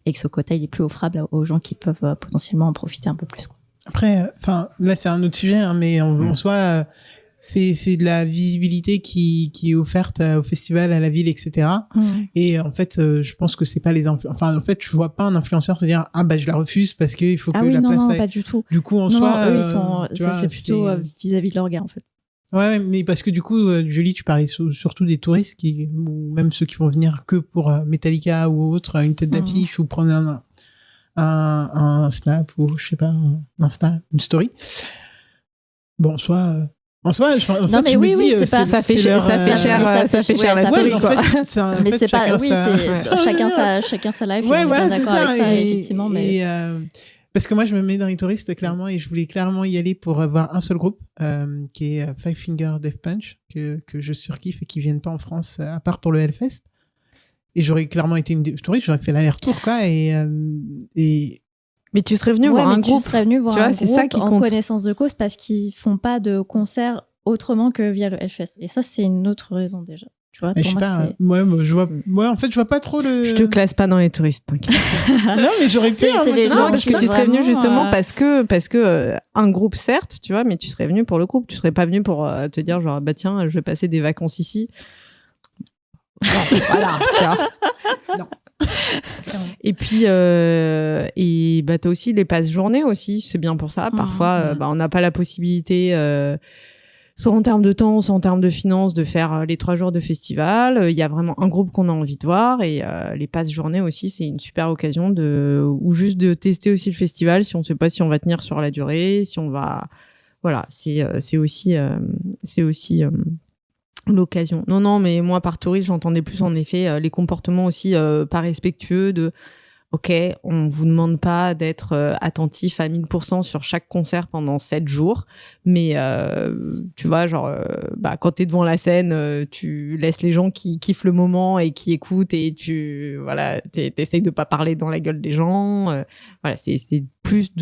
et que ce quota il est plus offrable aux gens qui peuvent potentiellement en profiter un peu plus. Après, là c'est un autre sujet, hein, mais en soi, c'est de la visibilité qui est offerte au festival, à la ville, etc. Et en fait, je pense que c'est pas les en fait, je vois pas un influenceur se dire je la refuse parce qu'il faut que la place. Non, pas du tout. Du coup, soi, eux, ils sont, c'est plutôt vis-à-vis de leur gars, en fait. Ouais, mais parce que du coup, Julie, tu parlais surtout des touristes ou même ceux qui vont venir que pour Metallica ou autre, une tête d'affiche ou prendre un snap ou je sais pas, une story. Bon, en soi, non, mais oui, c'est pas. Ça fait cher la story, quoi. Mais c'est pas. Oui, chacun sa life. Ouais, on est bien d'accord ça, avec ça, effectivement. Mais parce que moi, je me mets dans les touristes clairement et je voulais clairement y aller pour voir un seul groupe qui est Five Finger Death Punch que je surkiffe et qui viennent pas en France à part pour le Hellfest. Et j'aurais clairement été une touriste, j'aurais fait l'aller-retour, quoi. Mais tu serais venu voir un groupe. Tu serais venu voir un c'est groupe ça qui en compte. Connaissance de cause parce qu'ils font pas de concert autrement que via le Hellfest. Et ça, c'est une autre raison déjà. Tu vois, je sais pas. Moi, en fait, je vois pas trop le. Je te classe pas dans les touristes, t'inquiète. Non, mais j'aurais pu. C'est les gens parce que tu serais venu justement parce que un groupe certes, tu vois, mais tu serais venu pour le groupe. Tu serais pas venu pour te dire genre tiens, je vais passer des vacances ici. Non, voilà. Tu vois. Non. Et puis t'as aussi les passes journées aussi, c'est bien pour ça. Parfois on n'a pas la possibilité soit en termes de temps, soit en termes de finances, de faire les 3 jours de festival. Il y a vraiment un groupe qu'on a envie de voir et les passes journées aussi, c'est une super occasion ou juste de tester aussi le festival si on ne sait pas si on va tenir sur la durée, si on va, voilà, c'est aussi l'occasion. Non, mais moi, par touriste, j'entendais plus en effet les comportements aussi pas respectueux de OK, on vous demande pas d'être attentif à 1000% sur chaque concert pendant 7 jours, mais tu vois, genre, quand t'es devant la scène, tu laisses les gens qui kiffent le moment et qui écoutent et t'essayes de pas parler dans la gueule des gens. Voilà, c'est plus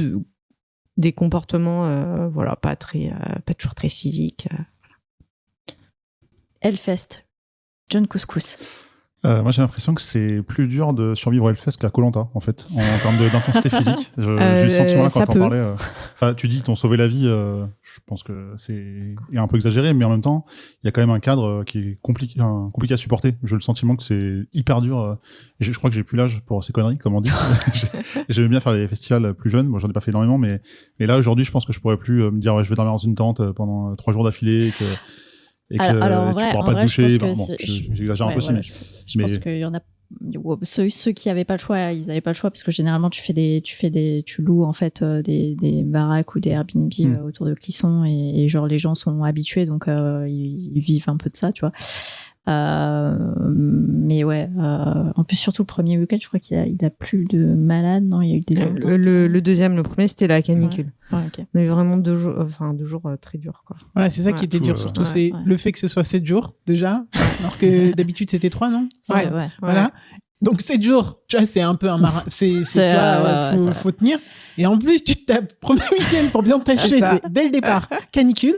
des comportements, pas toujours très civiques. Hellfest, John Couscous. Moi, j'ai l'impression que c'est plus dur de survivre au Hellfest qu'à Koh-Lanta, en fait, en termes d'intensité physique. J'ai eu le sentiment là quand t'en parlais. Tu dis qu'ils t'ont sauvé la vie. Je pense que c'est un peu exagéré, mais en même temps, il y a quand même un cadre qui est compliqué à supporter. J'ai le sentiment que c'est hyper dur. Et je crois que j'ai plus l'âge pour ces conneries, comme on dit. J'aimais bien faire des festivals plus jeunes. Moi, j'en ai pas fait énormément, mais là, aujourd'hui, je pense que je pourrais plus me dire je vais dormir dans une tente pendant 3 jours d'affilée. Et que alors, tu pourras pas te doucher. J'exagère un peu aussi, mais je pense qu'il y en a ceux qui n'avaient pas le choix, ils n'avaient pas le choix parce que généralement tu loues en fait des baraques ou des Airbnb autour de Clisson et genre les gens sont habitués donc ils vivent un peu de ça, tu vois. Mais ouais, en plus surtout le premier week-end, je crois qu'il a plus de malades, non, il y a eu des le deuxième, le premier c'était la canicule. Ouais, okay. On a eu vraiment 2 jours, 2 jours très durs, quoi. Ouais, c'est ça qui était dur surtout, c'est le fait que ce soit 7 jours déjà, alors que d'habitude c'était 3, non? Ouais. Voilà. Donc 7 jours, tu vois, c'est un peu un marathon. Faut tenir. Et en plus, tu tapes premier week-end pour bien t'acheter dès le départ. Canicule,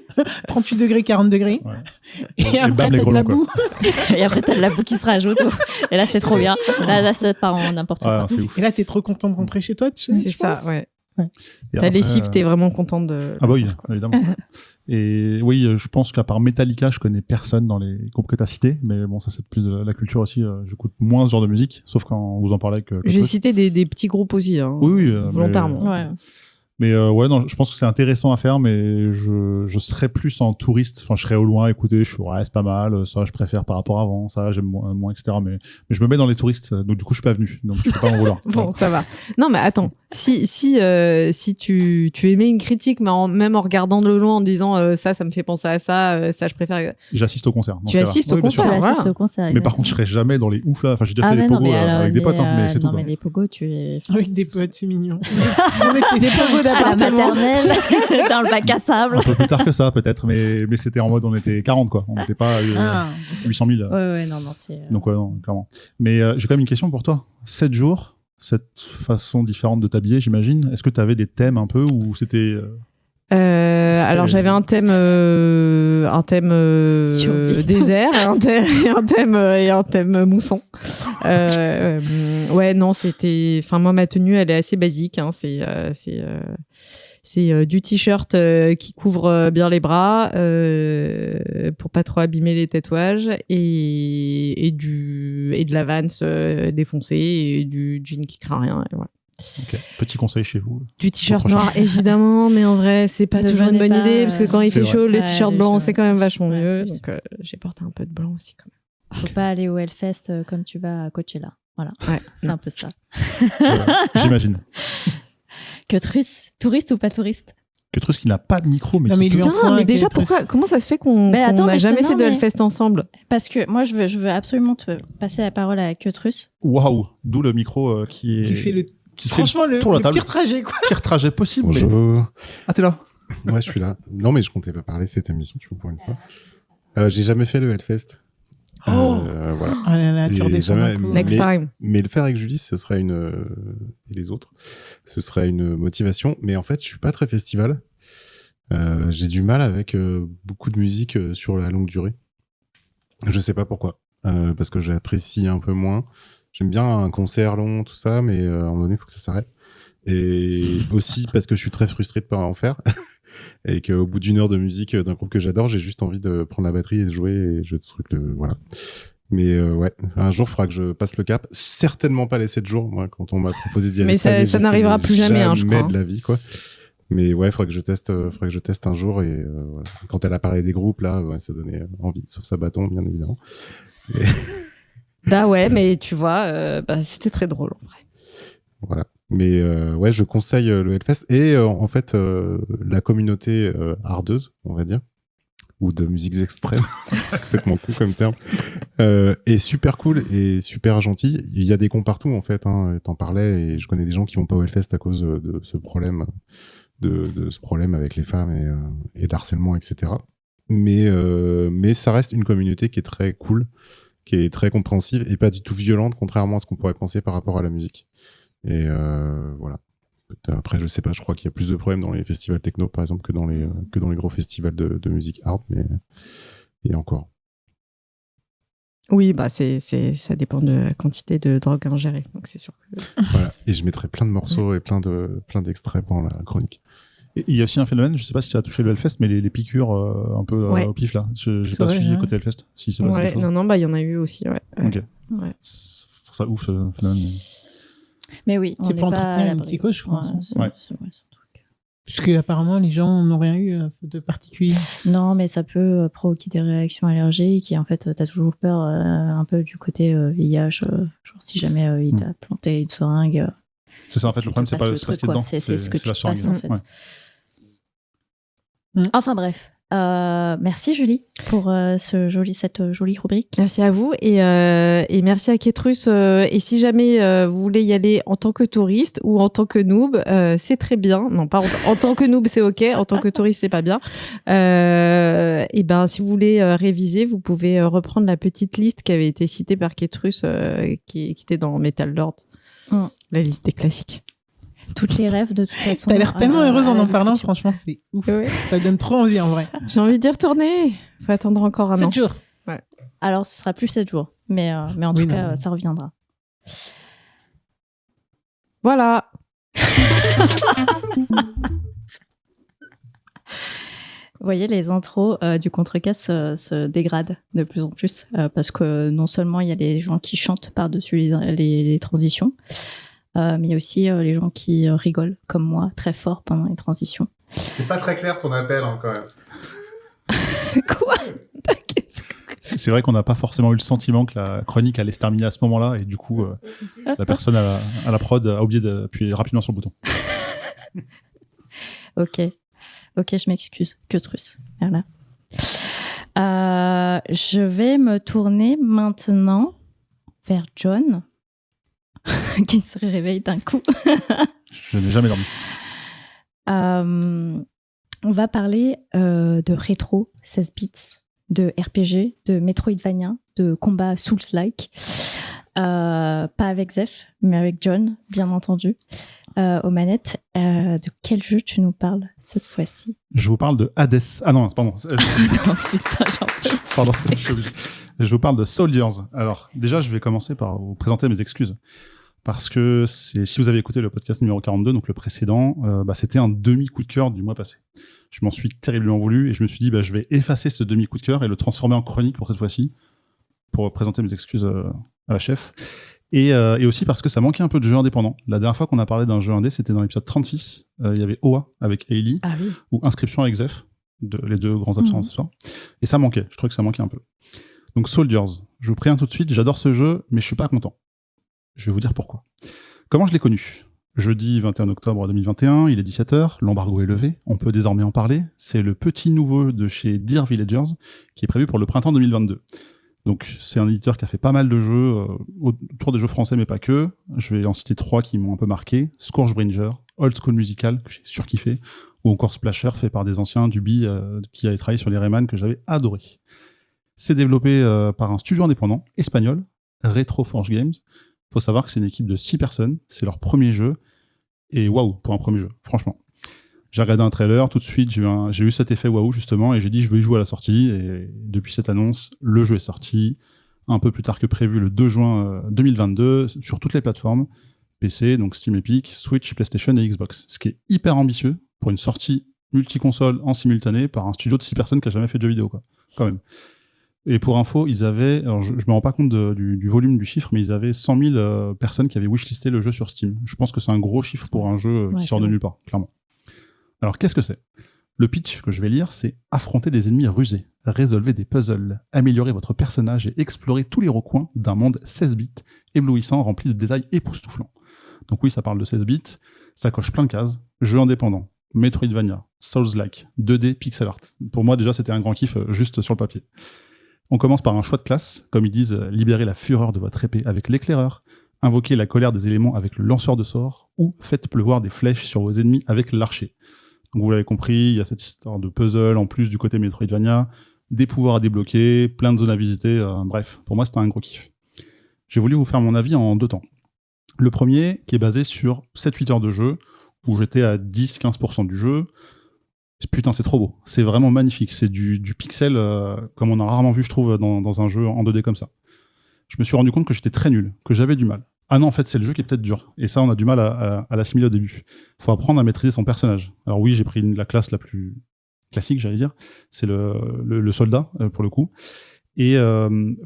38 degrés, 40 degrés. Ouais. Et après, t'as de la boue. Et après, t'as de la boue qui se rajoute. Et là, c'est trop bien. Là, ça part en n'importe quoi. C'est ouf. Et là, t'es trop content de rentrer chez toi, tu sais. C'est ça, ouais. Ta lessive, t'es vraiment contente de... Ah bah oui, évidemment. Et oui, je pense qu'à part Metallica, je connais personne dans les groupes que t'as cités, mais bon, ça c'est plus de la culture aussi. J'écoute moins ce genre de musique, sauf quand vous en parlez avec... J'ai cité des petits groupes aussi, hein, oui, volontairement. Mais ouais, non, je pense que c'est intéressant à faire, mais je serais plus en touriste. Enfin, je serais au loin, écouter, je suis ouais, c'est pas mal, ça je préfère par rapport à avant, ça j'aime moins, etc. Mais je me mets dans les touristes, donc du coup je suis pas venu, donc je suis pas en roulant. Bon, ça va. Non, mais attends, si tu émets une critique, mais même en regardant de loin, en disant ça me fait penser à ça, ça je préfère. J'assiste au concert. Tu assistes au concert, tu assistes au concert. Mais par contre, je serais jamais dans les oufs là. Enfin, j'ai déjà fait des pogos avec des potes, mais c'est tout. Non, mais les pogos, tu es. Avec des potes, c'est mignon. Des pogos d'appartement. Dans le bac à sable. Un peu plus tard que ça, peut-être, mais c'était en mode on était 40, quoi. On n'était pas 800 000. Ouais, non, c'est. Donc, ouais, non, clairement. Mais j'ai quand même une question pour toi. 7 jours, cette façon différente de t'habiller, j'imagine. Est-ce que tu avais des thèmes un peu ou c'était. Alors j'avais un thème désert et un thème mousson. Ouais, non, c'était. Enfin, moi, ma tenue, elle est assez basique. Hein. C'est du t-shirt qui couvre bien les bras pour pas trop abîmer les tatouages et de la Vans défoncée et du jean qui craint rien. Et voilà. Okay. Petit conseil chez vous. Du t-shirt noir, évidemment, mais en vrai, c'est pas toujours une bonne idée parce que quand il fait chaud, le t-shirt blanc, c'est quand même vachement mieux. Donc, j'ai porté un peu de blanc aussi quand même. Faut pas aller au Hellfest comme tu vas à Coachella. Voilà, c'est un peu ça. J'imagine. Queutrus, touriste ou pas touriste? Queutrus qui n'a pas de micro, mais mais déjà, comment ça se fait qu'on n'a jamais fait de Hellfest ensemble? Parce que moi, je veux absolument te passer la parole à Queutrus. Waouh, d'où le micro qui fait le pire trajet, quoi. Pire trajet possible. Bonjour. Mais... Ah, t'es là? Ouais, je suis là. Non, mais je comptais pas parler cette émission, tu vois, pour une fois. J'ai jamais fait le Hellfest. Voilà. Ah là là, tu redescends d'un coup. Next time. Mais le faire avec Julie, ce serait et les autres, ce serait une motivation. Mais en fait, je suis pas très festival. J'ai du mal avec beaucoup de musique sur la longue durée. Je sais pas pourquoi. Parce que j'apprécie un peu moins. J'aime bien un concert long, tout ça, mais à un moment donné, il faut que ça s'arrête. Et aussi parce que je suis très frustré de pas en faire. Et qu'au bout d'une heure de musique d'un groupe que j'adore, j'ai juste envie de prendre la batterie et de jouer et je voilà. Mais ouais, un jour, il faudra que je passe le cap. Certainement pas les 7 jours, moi, quand on m'a proposé d'y aller. Mais ça n'arrivera plus jamais, je crois. Jamais de la vie, quoi. Mais ouais, il faudrait que je teste un jour et voilà. Quand elle a parlé des groupes, là, ouais, ça donnait envie. Sauf Sabaton, bien évidemment. Et... Bah ouais, mais tu vois, c'était très drôle, en vrai. Voilà. Mais ouais, je conseille le Hellfest et en fait la communauté ardeuse, on va dire, ou de musiques extrêmes, c'est complètement cool comme terme, est super cool et super gentil. Il y a des cons partout en fait, hein, t'en parlais et je connais des gens qui vont pas au Hellfest à cause de ce problème, de ce problème avec les femmes et d'harcèlement, etc. Mais ça reste une communauté qui est très cool, qui est très compréhensive et pas du tout violente, contrairement à ce qu'on pourrait penser par rapport à la musique. Et voilà. Après, je sais pas, je crois qu'il y a plus de problèmes dans les festivals techno, par exemple, que dans les gros festivals de musique hard, mais et encore. Oui, bah ça dépend de la quantité de drogue ingérée, donc c'est sûr que... Voilà. Et je mettrai plein de morceaux et plein d'extraits pendant la chronique. Et il y a aussi un phénomène, je sais pas si ça a touché le Hellfest, mais les piqûres un peu au pif là. J'ai pas suivi côté Hellfest. Si c'est pas quelque chose. Non, bah il y en a eu aussi, ouais. Ok. Ouais. Je trouve ça ouf ce phénomène. Mais oui, c'est pour entretenir une psychose, je pense. Ouais. Puisque apparemment les gens n'ont rien eu de particulier. Non, mais ça peut provoquer des réactions allergiques et en fait t'as toujours peur un peu du côté VIH, genre si jamais il t'a planté une seringue. C'est ça en fait, le problème c'est pas ce qui est dedans, c'est ce que tu la seringue. passes en fait. Enfin bref. Merci Julie pour cette jolie rubrique. Merci à vous et merci à Queutrus. Et si jamais vous voulez y aller en tant que touriste ou en tant que noob, c'est très bien. Non, pas en tant que noob, c'est ok. En tant que touriste, c'est pas bien. Et ben, si vous voulez réviser, vous pouvez reprendre la petite liste qui avait été citée par Queutrus, qui était dans Metal Lord. La liste des classiques. Toutes les rêves, de toute façon. T'as l'air tellement heureuse en parlant, franchement, c'est ouf. Ouais. Ça donne trop envie, en vrai. J'ai envie d'y retourner. Faut attendre encore un an. 7 jours. Ouais. Alors, ce sera plus 7 jours. Mais en tout cas, ça reviendra. Voilà. Vous voyez, les intros du Contrecast se dégradent de plus en plus parce que non seulement il y a les gens qui chantent par-dessus les transitions, mais il y a aussi les gens qui rigolent, comme moi, très fort pendant les transitions. C'est pas très clair ton appel, hein, quand même. C'est quoi? C'est vrai qu'on n'a pas forcément eu le sentiment que la chronique allait se terminer à ce moment-là, et du coup, la personne à la prod a oublié d'appuyer rapidement sur le bouton. Ok, je m'excuse. Que truce. Voilà. Je vais me tourner maintenant vers John, qui se réveille d'un coup. Je n'ai jamais dormi. On va parler de rétro 16 bits, de RPG, de Metroidvania, de combat Souls-like. Pas avec Zeph, mais avec John, bien entendu, aux manettes. De quel jeu tu nous parles cette fois-ci? Je vous parle de Hades. Ah non, pardon. Non, putain, j'en peux. Pardon, je suis obligé. Je vous parle de Soldiers. Alors, déjà, je vais commencer par vous présenter mes excuses. Parce que si vous avez écouté le podcast numéro 42, donc le précédent, c'était un demi-coup de cœur du mois passé. Je m'en suis terriblement voulu et je me suis dit, je vais effacer ce demi-coup de cœur et le transformer en chronique pour cette fois-ci, pour présenter mes excuses à la chef. Et aussi parce que ça manquait un peu de jeux indépendants. La dernière fois qu'on a parlé d'un jeu indé, c'était dans l'épisode 36. Il y avait OA avec Ailey, ou Inscription avec Zeph, les deux grands absents ce soir. Et ça manquait, je trouvais que ça manquait un peu. Donc Soldiers, je vous préviens tout de suite, j'adore ce jeu, mais je suis pas content. Je vais vous dire pourquoi. Comment je l'ai connu ? Jeudi 21 octobre 2021, il est 17h, l'embargo est levé, on peut désormais en parler. C'est le petit nouveau de chez Dear Villagers, qui est prévu pour le printemps 2022. Donc c'est un éditeur qui a fait pas mal de jeux, autour des jeux français, mais pas que. Je vais en citer 3 qui m'ont un peu marqué. Scourgebringer, Old School Musical, que j'ai surkiffé, ou encore Splasher, fait par des anciens d'Ubi qui avaient travaillé sur les Rayman, que j'avais adoré. C'est développé par un studio indépendant, espagnol, Retro Forge Games. Faut savoir que c'est une équipe de 6 personnes, c'est leur premier jeu, et waouh, pour un premier jeu, franchement. J'ai regardé un trailer, tout de suite, j'ai eu cet effet waouh, justement, et j'ai dit, je veux y jouer à la sortie, et depuis cette annonce, le jeu est sorti, un peu plus tard que prévu, le 2 juin 2022, sur toutes les plateformes, PC, donc Steam Epic, Switch, PlayStation et Xbox. Ce qui est hyper ambitieux pour une sortie multi-console en simultané par un studio de 6 personnes qui a jamais fait de jeux vidéo, quoi, quand même. Et pour info, ils avaient, alors je me rends pas compte du volume du chiffre, mais ils avaient 100 000 personnes qui avaient wishlisté le jeu sur Steam. Je pense que c'est un gros chiffre pour un jeu qui sort de nulle part, clairement. Alors qu'est-ce que c'est ? Le pitch que je vais lire, c'est affronter des ennemis rusés, résolvez des puzzles, améliorer votre personnage et explorer tous les recoins d'un monde 16 bits éblouissant, rempli de détails époustouflants. Donc oui, ça parle de 16 bits, ça coche plein de cases, jeu indépendant, Metroidvania, Souls-like, 2D, pixel art. Pour moi déjà, c'était un grand kiff juste sur le papier. On commence par un choix de classe, comme ils disent, libérez la fureur de votre épée avec l'éclaireur, invoquez la colère des éléments avec le lanceur de sorts, ou faites pleuvoir des flèches sur vos ennemis avec l'archer. Donc vous l'avez compris, il y a cette histoire de puzzle en plus du côté Metroidvania, des pouvoirs à débloquer, plein de zones à visiter, bref, pour moi c'était un gros kiff. J'ai voulu vous faire mon avis en 2 temps. Le premier, qui est basé sur 7-8 heures de jeu, où j'étais à 10-15% du jeu. Putain, c'est trop beau. C'est vraiment magnifique. C'est du pixel comme on a rarement vu, je trouve, dans un jeu en 2D comme ça. Je me suis rendu compte que j'étais très nul, que j'avais du mal. Ah non, en fait, c'est le jeu qui est peut-être dur. Et ça, on a du mal à l'assimiler au début. Faut apprendre à maîtriser son personnage. Alors oui, j'ai pris la classe la plus classique, j'allais dire. C'est le soldat, pour le coup. Et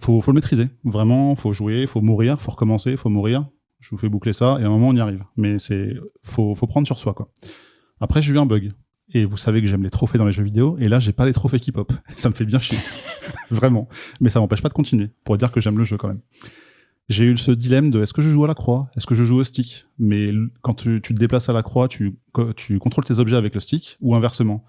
faut le maîtriser. Vraiment, faut jouer, faut mourir, faut recommencer, faut mourir. Je vous fais boucler ça, et à un moment, on y arrive. Mais faut prendre sur soi, quoi. Après, j'ai eu un bug. Et vous savez que j'aime les trophées dans les jeux vidéo, et là, j'ai pas les trophées qui pop. Ça me fait bien chier. Vraiment. Mais ça m'empêche pas de continuer, pour dire que j'aime le jeu quand même. J'ai eu ce dilemme de est-ce que je joue à la croix, est-ce que je joue au stick ? Mais quand tu te déplaces à la croix, tu contrôles tes objets avec le stick, ou inversement.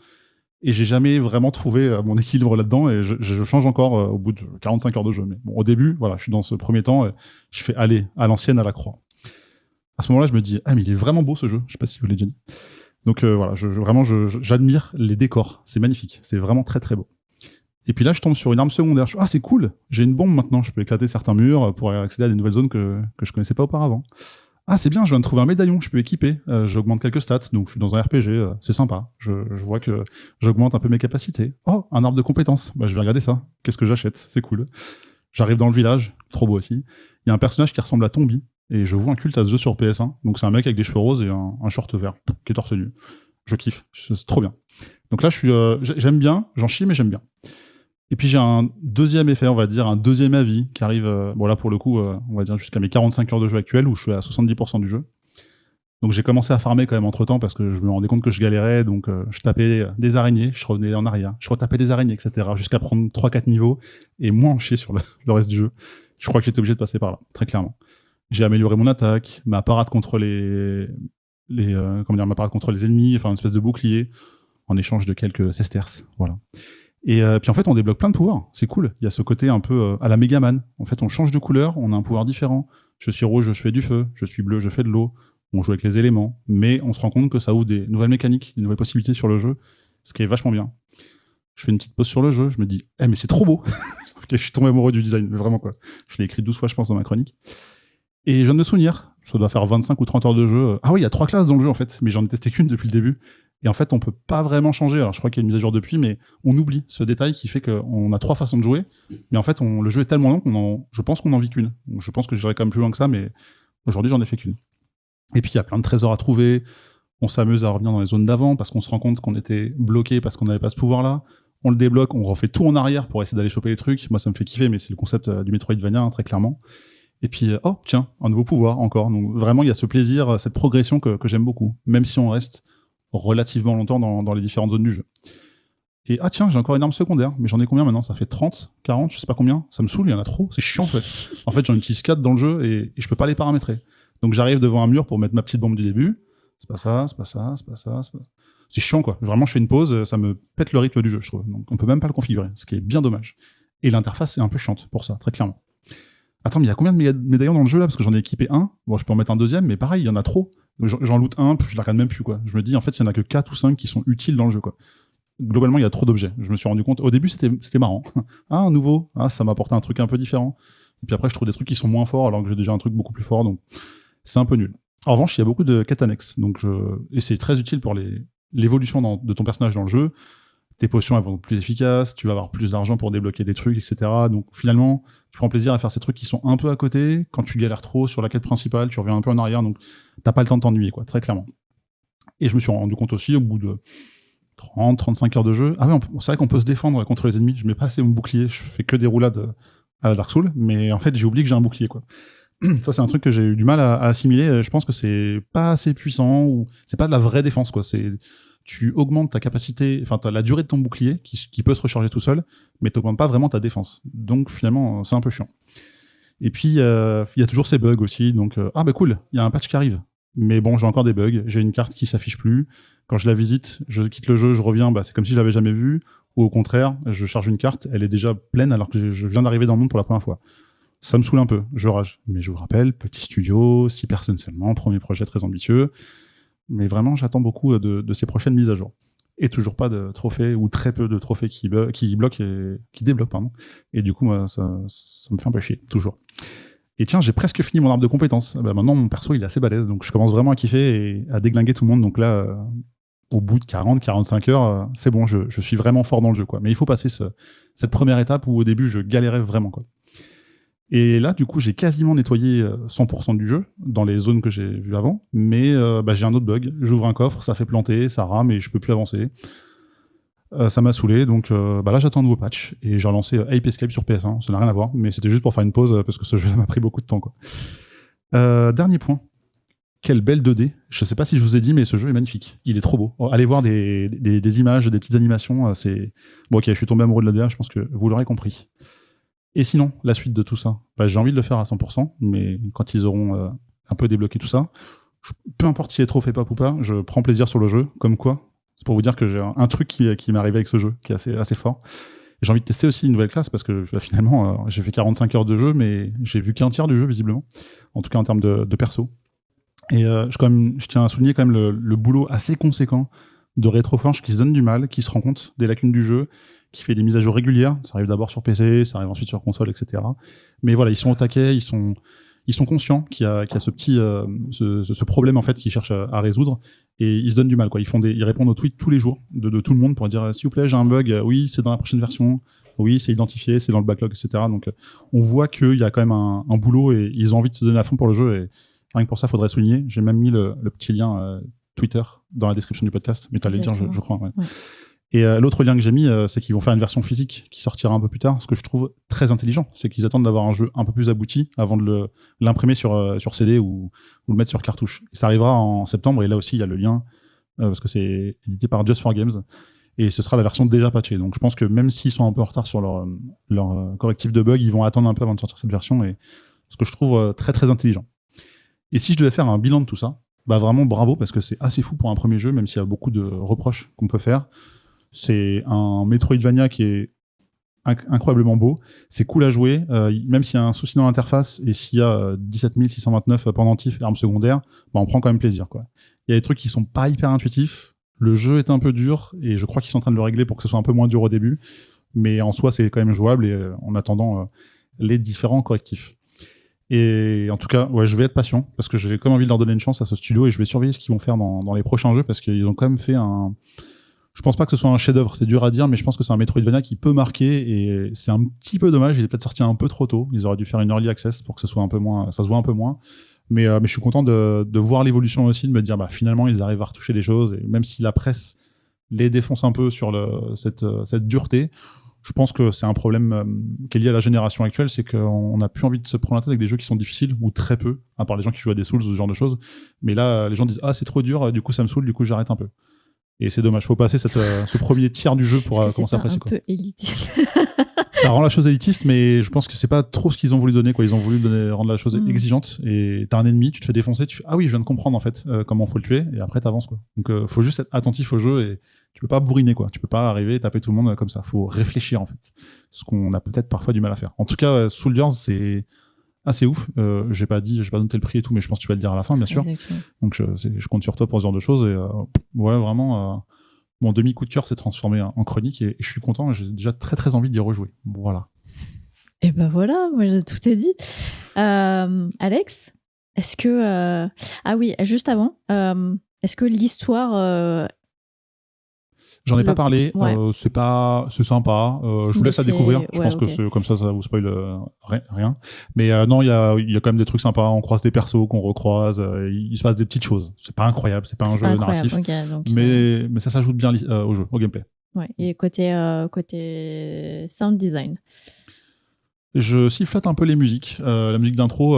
Et j'ai jamais vraiment trouvé mon équilibre là-dedans, et je change encore au bout de 45 heures de jeu. Mais bon, au début, voilà, je suis dans ce premier temps, et je fais aller à l'ancienne à la croix. À ce moment-là, je me dis, mais il est vraiment beau ce jeu. Je sais pas si vous l'avez déjà dit. Donc voilà, vraiment, j'admire les décors. C'est magnifique. C'est vraiment très très beau. Et puis là, je tombe sur une arme secondaire. C'est cool. J'ai une bombe maintenant. Je peux éclater certains murs pour accéder à des nouvelles zones que je connaissais pas auparavant. C'est bien, je viens de trouver un médaillon. Je peux équiper. J'augmente quelques stats. Donc je suis dans un RPG. C'est sympa. Je vois que j'augmente un peu mes capacités. Un arbre de compétences. Je vais regarder ça. Qu'est-ce que j'achète ? C'est cool. J'arrive dans le village. Trop beau aussi. Il y a un personnage qui ressemble à Tombi. et je vois un culte à ce jeu sur PS1. Donc c'est un mec avec des cheveux roses et un short vert qui est torse nu. Je kiffe, c'est trop bien. Donc là, j'aime bien, j'en chie, mais j'aime bien. Et puis j'ai un deuxième effet, on va dire, un deuxième avis qui arrive, bon là pour le coup, on va dire jusqu'à mes 45 heures de jeu actuelles où je suis à 70% du jeu. Donc j'ai commencé à farmer quand même entre-temps parce que je me rendais compte que je galérais, donc je tapais des araignées, je revenais en arrière, je retapais des araignées, etc. jusqu'à prendre 3-4 niveaux et moins en chier sur le reste du jeu. Je crois que j'étais obligé de passer par là, très clairement. J'ai amélioré mon attaque, ma parade contre ma parade contre les ennemis, enfin une espèce de bouclier en échange de quelques sesterces, voilà. Et puis en fait on débloque plein de pouvoirs, c'est cool. Il y a ce côté un peu à la Megaman. En fait on change de couleur, on a un pouvoir différent. Je suis rouge, je fais du feu. Je suis bleu, je fais de l'eau. On joue avec les éléments, mais on se rend compte que ça ouvre des nouvelles mécaniques, des nouvelles possibilités sur le jeu, ce qui est vachement bien. Je fais une petite pause sur le jeu, je me dis mais c'est trop beau. Je suis tombé amoureux du design, vraiment quoi. Je l'ai écrit 12 fois je pense dans ma chronique. Et je viens de me souvenir, ça doit faire 25 ou 30 heures de jeu. Ah oui, il y a 3 classes dans le jeu en fait, mais j'en ai testé qu'une depuis le début. Et en fait, on peut pas vraiment changer. Alors je crois qu'il y a une mise à jour depuis, mais on oublie ce détail qui fait qu'on a 3 façons de jouer. Mais en fait, le jeu est tellement long je pense qu'on en vit qu'une. Donc, je pense que j'irai quand même plus loin que ça, mais aujourd'hui, j'en ai fait qu'une. Et puis, il y a plein de trésors à trouver. On s'amuse à revenir dans les zones d'avant parce qu'on se rend compte qu'on était bloqué parce qu'on n'avait pas ce pouvoir-là. On le débloque, on refait tout en arrière pour essayer d'aller choper les trucs. Moi, ça me fait kiffer, mais c'est le concept du Metroidvania, hein, très clairement. Et puis, oh, tiens, un nouveau pouvoir encore. Donc, vraiment, il y a ce plaisir, cette progression que j'aime beaucoup, même si on reste relativement longtemps dans les différentes zones du jeu. Et ah tiens, j'ai encore une arme secondaire, mais j'en ai combien maintenant? Ça fait 30, 40, je sais pas combien. Ça me saoule, il y en a trop, c'est chiant en fait. En fait, j'en utilise 4 dans le jeu et je peux pas les paramétrer. Donc j'arrive devant un mur pour mettre ma petite bombe du début. C'est pas ça, c'est pas ça, c'est pas ça, c'est pas ça. C'est chiant quoi. Vraiment, je fais une pause, ça me pète le rythme du jeu, je trouve. Donc on peut même pas le configurer, ce qui est bien dommage. Et l'interface est un peu chiante pour ça, très clairement. Attends, mais il y a combien de médaillons dans le jeu là? Parce que j'en ai équipé un. Bon, je peux en mettre un deuxième, mais pareil, il y en a trop. J'en loot un, puis je la regarde même plus, quoi. Je me dis, en fait, il y en a que 4 ou 5 qui sont utiles dans le jeu, quoi. Globalement, il y a trop d'objets. Je me suis rendu compte. Au début, c'était marrant. Ah, un nouveau. Ah, ça m'apportait un truc un peu différent. Et puis après, je trouve des trucs qui sont moins forts, alors que j'ai déjà un truc beaucoup plus fort, donc c'est un peu nul. En revanche, il y a beaucoup de quêtes annexes. Et c'est très utile pour l'évolution de ton personnage dans le jeu. Tes potions, elles vont être plus efficaces, tu vas avoir plus d'argent pour débloquer des trucs, etc. Donc finalement, tu prends plaisir à faire ces trucs qui sont un peu à côté. Quand tu galères trop sur la quête principale, tu reviens un peu en arrière, donc t'as pas le temps de t'ennuyer, quoi, très clairement. Et je me suis rendu compte aussi, au bout de 30-35 heures de jeu, ah oui, c'est vrai qu'on peut se défendre contre les ennemis. Je mets pas assez mon bouclier, je fais que des roulades à la Dark Souls, mais en fait, j'ai oublié que j'ai un bouclier, quoi. Ça, c'est un truc que j'ai eu du mal à assimiler. Je pense que c'est pas assez puissant, ou c'est pas de la vraie défense, quoi. Tu augmentes ta capacité, enfin la durée de ton bouclier qui peut se recharger tout seul, mais t'augmentes pas vraiment ta défense. Donc finalement, c'est un peu chiant. Et puis il y a toujours ces bugs aussi. Donc ah bah cool, il y a un patch qui arrive. Mais bon, j'ai encore des bugs. J'ai une carte qui s'affiche plus. Quand je la visite, je quitte le jeu, je reviens, bah c'est comme si je l'avais jamais vue. Ou au contraire, je charge une carte, elle est déjà pleine alors que je viens d'arriver dans le monde pour la première fois. Ça me saoule un peu, je rage. Mais je vous rappelle, petit studio, 6 personnes seulement, premier projet très ambitieux. Mais vraiment, j'attends beaucoup de ces prochaines mises à jour. Et toujours pas de trophées, ou très peu de trophées qui bloquent et qui débloquent, pardon. Et du coup, moi, ça me fait un peu chier, toujours. Et tiens, j'ai presque fini mon arbre de compétences. Bah, maintenant, mon perso, il est assez balèze, donc je commence vraiment à kiffer et à déglinguer tout le monde. Donc là, au bout de 40-45 heures, c'est bon, je suis vraiment fort dans le jeu, quoi. Mais il faut passer cette première étape où au début, je galérais vraiment, quoi. Et là, du coup, j'ai quasiment nettoyé 100% du jeu dans les zones que j'ai vues avant, mais j'ai un autre bug. J'ouvre un coffre, ça fait planter, ça rame et je peux plus avancer. Ça m'a saoulé, donc là, j'attends un nouveau patch et j'ai relancé Ape Escape sur PS1. Ça n'a rien à voir, mais c'était juste pour faire une pause parce que ce jeu m'a pris beaucoup de temps, quoi. Dernier point. Quelle belle 2D. Je sais pas si je vous ai dit, mais ce jeu est magnifique. Il est trop beau. Allez voir des images, des petites animations. Bon, ok, je suis tombé amoureux de la DA, je pense que vous l'aurez compris. Et sinon, la suite de tout ça, j'ai envie de le faire à 100%, mais quand ils auront un peu débloqué tout ça, peu importe si les trophées pop ou pas, je prends plaisir sur le jeu, comme quoi. C'est pour vous dire que j'ai un truc qui m'est arrivé avec ce jeu, qui est assez fort. Et j'ai envie de tester aussi une nouvelle classe, parce que finalement, j'ai fait 45 heures de jeu, mais j'ai vu qu'un tiers du jeu, visiblement. En tout cas, en termes de perso. Et je tiens à souligner quand même le boulot assez conséquent de Retroforge qui se donne du mal, qui se rend compte des lacunes du jeu, qui fait des mises à jour régulières. Ça arrive d'abord sur PC, ça arrive ensuite sur console, etc. Mais voilà, ils sont au taquet, ils sont conscients qu'il y a ce petit ce problème en fait qu'ils cherchent à résoudre, et ils se donnent du mal, quoi. Ils répondent aux tweets tous les jours de tout le monde pour dire s'il vous plaît, j'ai un bug, oui, c'est dans la prochaine version, oui, c'est identifié, c'est dans le backlog, etc. Donc on voit qu'il y a quand même un boulot et ils ont envie de se donner à fond pour le jeu, et rien que pour ça, il faudrait souligner. J'ai même mis le petit lien Twitter dans la description du podcast, mais tu allais le dire, je crois. Ouais. Et l'autre lien que j'ai mis, c'est qu'ils vont faire une version physique qui sortira un peu plus tard. Ce que je trouve très intelligent, c'est qu'ils attendent d'avoir un jeu un peu plus abouti avant de l'imprimer sur CD ou le mettre sur cartouche. Et ça arrivera en septembre, et là aussi, il y a le lien, parce que c'est édité par Just for Games, et ce sera la version déjà patchée. Donc je pense que même s'ils sont un peu en retard sur leur correctif de bug, ils vont attendre un peu avant de sortir cette version, et ce que je trouve très très intelligent. Et si je devais faire un bilan de tout ça, bah vraiment bravo, parce que c'est assez fou pour un premier jeu, même s'il y a beaucoup de reproches qu'on peut faire. C'est un Metroidvania qui est incroyablement beau. C'est cool à jouer, même s'il y a un souci dans l'interface et s'il y a 17 629 pendentifs et armes secondaires, bah on prend quand même plaisir, quoi. Il y a des trucs qui sont pas hyper intuitifs. Le jeu est un peu dur et je crois qu'ils sont en train de le régler pour que ce soit un peu moins dur au début. Mais en soi, c'est quand même jouable, et en attendant les différents correctifs. Et en tout cas, ouais, je vais être patient parce que j'ai quand même envie de leur donner une chance à ce studio, et je vais surveiller ce qu'ils vont faire dans les prochains jeux, parce qu'ils ont quand même fait je pense pas que ce soit un chef-d'œuvre, c'est dur à dire, mais je pense que c'est un Metroidvania qui peut marquer, et c'est un petit peu dommage. Il est peut-être sorti un peu trop tôt. Ils auraient dû faire une early access pour que ce soit un peu moins, ça se voit un peu moins. Mais je suis content de voir l'évolution aussi, de me dire, bah, finalement, ils arrivent à retoucher les choses, et même si la presse les défonce un peu sur cette dureté, je pense que c'est un problème qui est lié à la génération actuelle, c'est qu'on n'a plus envie de se prendre la tête avec des jeux qui sont difficiles, ou très peu, à part les gens qui jouent à des Souls ou ce genre de choses. Mais là, les gens disent, ah, c'est trop dur, du coup, ça me saoule, du coup, j'arrête un peu. Et c'est dommage, faut passer ce premier tiers du jeu pour commencer à apprécier. C'est un peu élitiste. Ça rend la chose élitiste, mais je pense que c'est pas trop ce qu'ils ont voulu donner, quoi. Ils ont voulu rendre la chose exigeante, et t'as un ennemi, tu te fais défoncer, tu fais ah oui, je viens de comprendre en fait comment faut le tuer, et après t'avances, quoi. Donc faut juste être attentif au jeu, et tu peux pas bourriner, quoi. Tu peux pas arriver et taper tout le monde comme ça. Faut réfléchir en fait, ce qu'on a peut-être parfois du mal à faire. En tout cas, Soldiers, c'est assez ouf. J'ai pas noté le prix et tout, mais je pense que tu vas le dire à la fin, bien sûr. Exactement. Donc je compte sur toi pour ce genre de choses, et ouais, vraiment. Mon demi-coup de cœur s'est transformé en chronique, et je suis content, j'ai déjà très très envie d'y rejouer. Voilà. Et ben voilà, moi j'ai tout dit. Alex, est-ce que... Ah oui, juste avant, est-ce que l'histoire... J'en ai pas parlé, ouais. c'est sympa, je vous laisse la découvrir, je pense que c'est comme ça vous spoil rien. Mais non, il y a quand même des trucs sympas, on croise des persos qu'on recroise, il se passe des petites choses. C'est pas incroyable, c'est pas un jeu narratif, okay, donc mais ça s'ajoute bien au jeu, au gameplay. Ouais, et côté sound design, je sifflote un peu les musiques, la musique d'intro,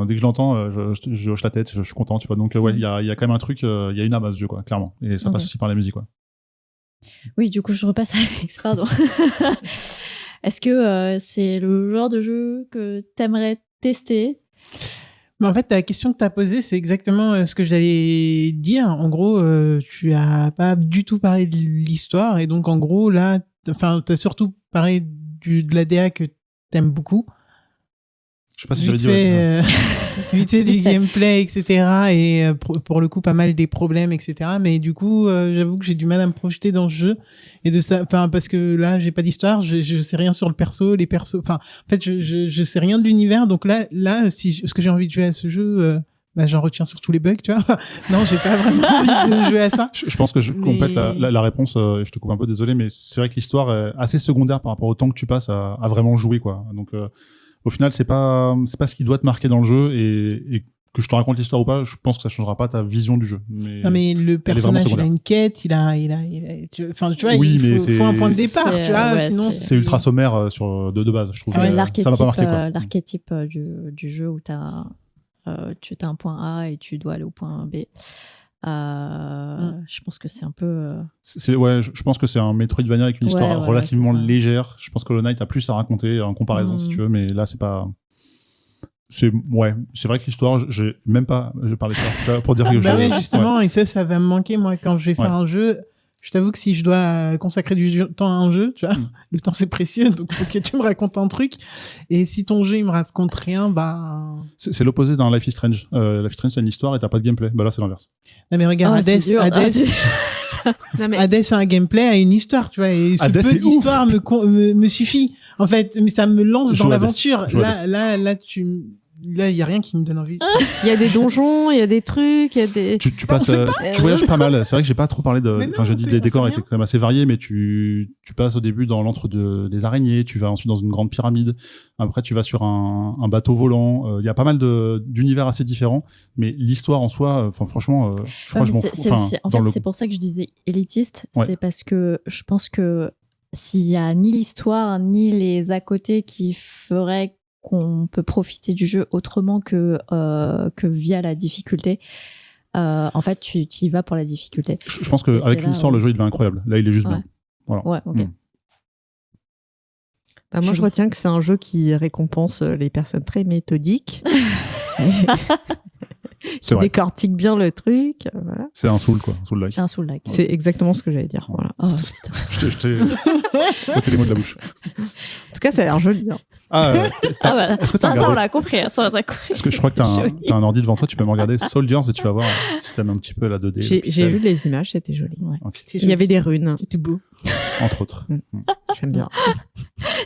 dès que je l'entends, je hoche la tête, je suis content, tu vois. Donc ouais, il y a quand même un truc, il y a une âme à ce jeu, quoi, clairement, et ça passe aussi par la musique, quoi. Oui, du coup, je repasse à Alex, pardon. Est-ce que c'est le genre de jeu que t'aimerais tester ? Mais en fait, la question que tu as posée, c'est exactement ce que j'allais dire. En gros, tu as pas du tout parlé de l'histoire, et donc en gros, là, tu as surtout parlé de la DA que tu aimes beaucoup. Je sais pas si j'avais dit... vite fait du gameplay, etc. Et pour le coup, pas mal des problèmes, etc. Mais du coup, j'avoue que j'ai du mal à me projeter dans le jeu. Et de ça, parce que là, j'ai pas d'histoire, je sais rien sur le perso, les persos. Enfin, en fait, je sais rien de l'univers. Donc là, ce que j'ai envie de jouer à ce jeu, j'en retiens sur tous les bugs, tu vois. Non, j'ai pas vraiment envie de jouer à ça. Je pense que je complète la réponse. Je te coupe un peu, désolé, mais c'est vrai que l'histoire est assez secondaire par rapport au temps que tu passes à vraiment jouer, quoi. Donc, au final, c'est pas ce qui doit te marquer dans le jeu, et que je te raconte l'histoire ou pas, je pense que ça changera pas ta vision du jeu. Non, mais le personnage, il a une quête, tu vois, oui, il faut un point de départ, tu vois, ouais, sinon c'est ultra sommaire de base, je trouve. C'est ça m'a pas marqué, quoi. L'archétype du jeu où tu as un point A et tu dois aller au point B. Je pense que c'est un peu... je pense que c'est un Metroidvania avec une histoire relativement légère. Je pense que Hollow Knight a plus à raconter en comparaison, si tu veux, mais là, c'est pas... C'est vrai que l'histoire, j'ai même pas parlé de ça pour dire que justement, et ça va me manquer, moi, quand je vais faire un jeu. Je t'avoue que si je dois consacrer du temps à un jeu, tu vois, le temps c'est précieux, donc faut que tu me racontes un truc. Et si ton jeu il me raconte rien, c'est l'opposé d'un Life is Strange. Life is Strange, c'est une histoire et t'as pas de gameplay. Là, c'est l'inverse. Non mais regarde, Hades, c'est un gameplay à une histoire, tu vois, et ce peu d'histoire me suffit. En fait, mais ça me lance dans l'aventure. Là, là, il y a rien qui me donne envie. Il y a des donjons, il y a des trucs, il y a des... Tu passes, tu voyages pas mal. C'est vrai que j'ai pas trop parlé de. Mais non, Enfin, j'ai dit les on décors sait étaient rien. quand même assez variés, mais tu passes au début dans l'antre des araignées, tu vas ensuite dans une grande pyramide. Après, tu vas sur un bateau volant. Il y a pas mal d'univers assez différents, mais l'histoire en soi, enfin franchement, je crois que je m'en fous. En fait, c'est pour ça que je disais élitiste. Ouais. C'est parce que je pense que s'il y a ni l'histoire ni les à côté qui feraient qu'on peut profiter du jeu autrement que via la difficulté, en fait, tu y vas pour la difficulté. Je pense Et qu'avec c'est l'histoire, là où- le jeu il devient incroyable. Là, il est juste Ouais. bien. Voilà. Ouais, ok. Mm. Bah, moi, je retiens que c'est un jeu qui récompense les personnes très méthodiques. C'est qui vrai. décortique bien le truc. Voilà. C'est un soul, quoi. Un soul-like. C'est un soul-like. C'est exactement ce que j'allais dire. Voilà. Oh, putain. Je t'ai ôté les mots de la bouche. En tout cas, ça a l'air joli. Hein. Ah, voilà. Est-ce que t'as Ça, regardé on l'a compris. Ça, on l'a compris. Parce que je crois que t'as un ordi devant toi, tu peux me regarder Soldiers et tu vas voir si t'aimes un petit peu la 2D. J'ai vu les images, c'était joli. Ouais. Il y avait des runes, C'était beau. Entre autres. j'aime bien.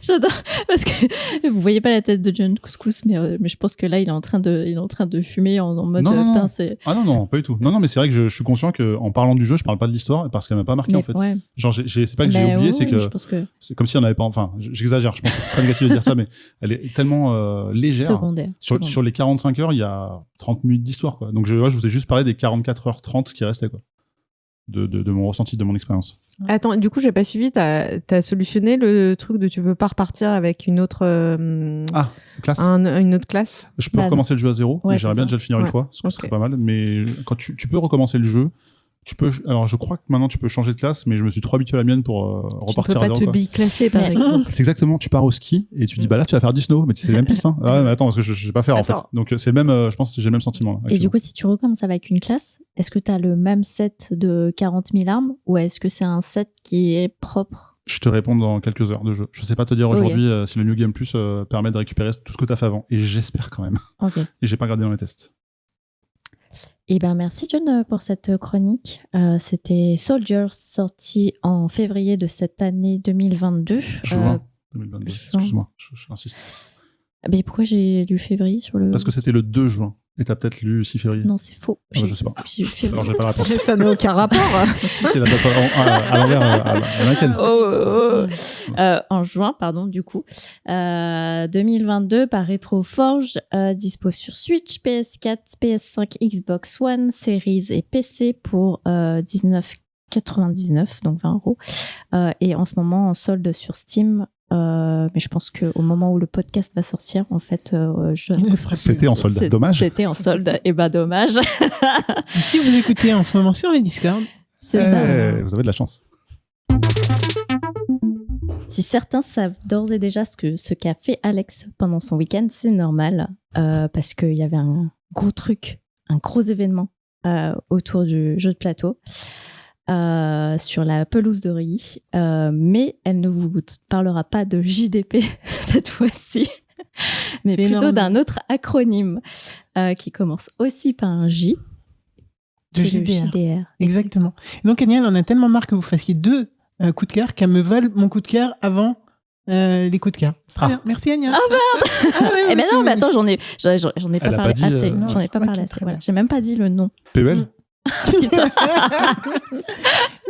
J'adore parce que vous voyez pas la tête de John Couscous, mais je pense que là il est en train de fumer en mode Non, non, putain, non. c'est. Ah non, pas du tout. Non, mais c'est vrai que je suis conscient qu'en parlant du jeu, je parle pas de l'histoire parce qu'elle m'a pas marqué Mais en fait. ouais. Genre, c'est pas que j'ai Bah, oublié, ouais, c'est ouais, que je pense que c'est comme si on avait pas. Enfin, j'exagère, je pense que c'est très négatif de dire ça, mais elle est tellement légère. secondaire. Sur les 45 heures, il y a 30 minutes d'histoire, quoi. Donc, je vous ai juste parlé des 44h30 qui restaient, quoi. De mon ressenti, de mon expérience. Attends, du coup, j'ai pas suivi. T'as solutionné le truc de tu peux pas repartir avec une autre Classe. une autre classe. Je peux Bah, recommencer le jeu à zéro, ouais, mais j'aimerais c'est bien ça. déjà le finir une Ouais. fois, ce Ok. serait pas mal. Mais quand tu peux recommencer le jeu, alors je crois que maintenant tu peux changer de classe, mais je me suis trop habitué à la mienne pour Tu peux repartir à pas zéro. te quoi. biclaffer par Mais- exemple. C'est exactement, tu pars au ski et tu dis bah là tu vas faire du snow, mais c'est les mêmes pistes. Hein. Ah ouais, mais attends, parce que je sais pas faire en fait. Attends. Donc c'est le même, je pense que j'ai le même sentiment. Là, Et du coup, si tu recommences avec une classe, est-ce que tu as le même set de 40 000 armes ou est-ce que c'est un set qui est propre? je te réponds dans quelques heures de jeu. Je sais pas te dire Ok. aujourd'hui si le New Game Plus permet de récupérer tout ce que tu as fait avant. Et j'espère quand même. Ok. Et j'ai pas regardé dans les tests. Eh ben merci John pour cette chronique. C'était Soldiers sorti en février de cette année 2022. Juin 2022. juin. Excuse-moi, j'insiste. Mais pourquoi j'ai lu février sur le... Parce que c'était le 2 juin. Et t'as peut-être lu 6 février. Non, c'est faux. Ah bah, je sais pas. J'ai lu février. Alors j'ai pas la réponse. Ça n'a aucun rapport. Si, c'est la date à l'envers, à l'américaine. En juin, pardon, du coup. 2022 par Retroforge, dispo sur Switch, PS4, PS5, Xbox One, Series et PC pour 19,99, donc 20 €. Et en ce moment, en solde sur Steam. Mais je pense qu'au moment où le podcast va sortir, en fait, Il ne serait plus. C'était en solde. Dommage. C'était en solde. Et bah, dommage. Et si vous écoutez en ce moment sur les Discord, C'est ça. Vous avez de la chance. Si certains savent d'ores et déjà ce qu'a fait Alex pendant son week-end, c'est normal, parce qu'il y avait un gros truc, un gros événement autour du jeu de plateau sur la pelouse de Reuilly. Mais elle ne vous parlera pas de JDP cette fois-ci, mais C'est plutôt énorme. d'un autre acronyme qui commence aussi par un J. de qui est le JDR. JDR. Exactement. Et donc, Agnès, on a tellement marre que vous fassiez deux coups de cœur qu'elle me vole mon coup de cœur avant les coups de cœur. Très bien. Merci, Agnès. Ah, merde. Eh ben non, mais attends, j'en ai pas Elle a parlé pas dit, assez. non. J'en ai pas Ok, parlé très assez. Voilà. bien. J'ai même pas dit le nom. PEL Putain.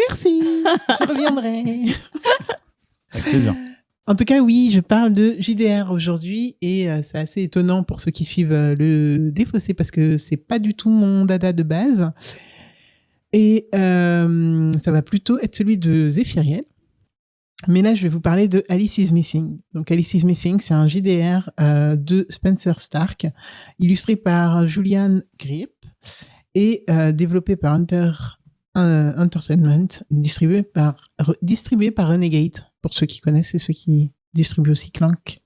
Merci. Je reviendrai. Avec plaisir. En tout cas, oui, je parle de JDR aujourd'hui et c'est assez étonnant pour ceux qui suivent le Défaussé parce que c'est pas du tout mon dada de base. Et ça va plutôt être celui de Zéphiriel. Mais là, je vais vous parler de Alice is Missing. Donc, Alice is Missing, c'est un JDR de Spencer Stark, illustré par Julian Grip et développé par Entertainment, distribué par Renegade, pour ceux qui connaissent et ceux qui distribuent aussi Clank,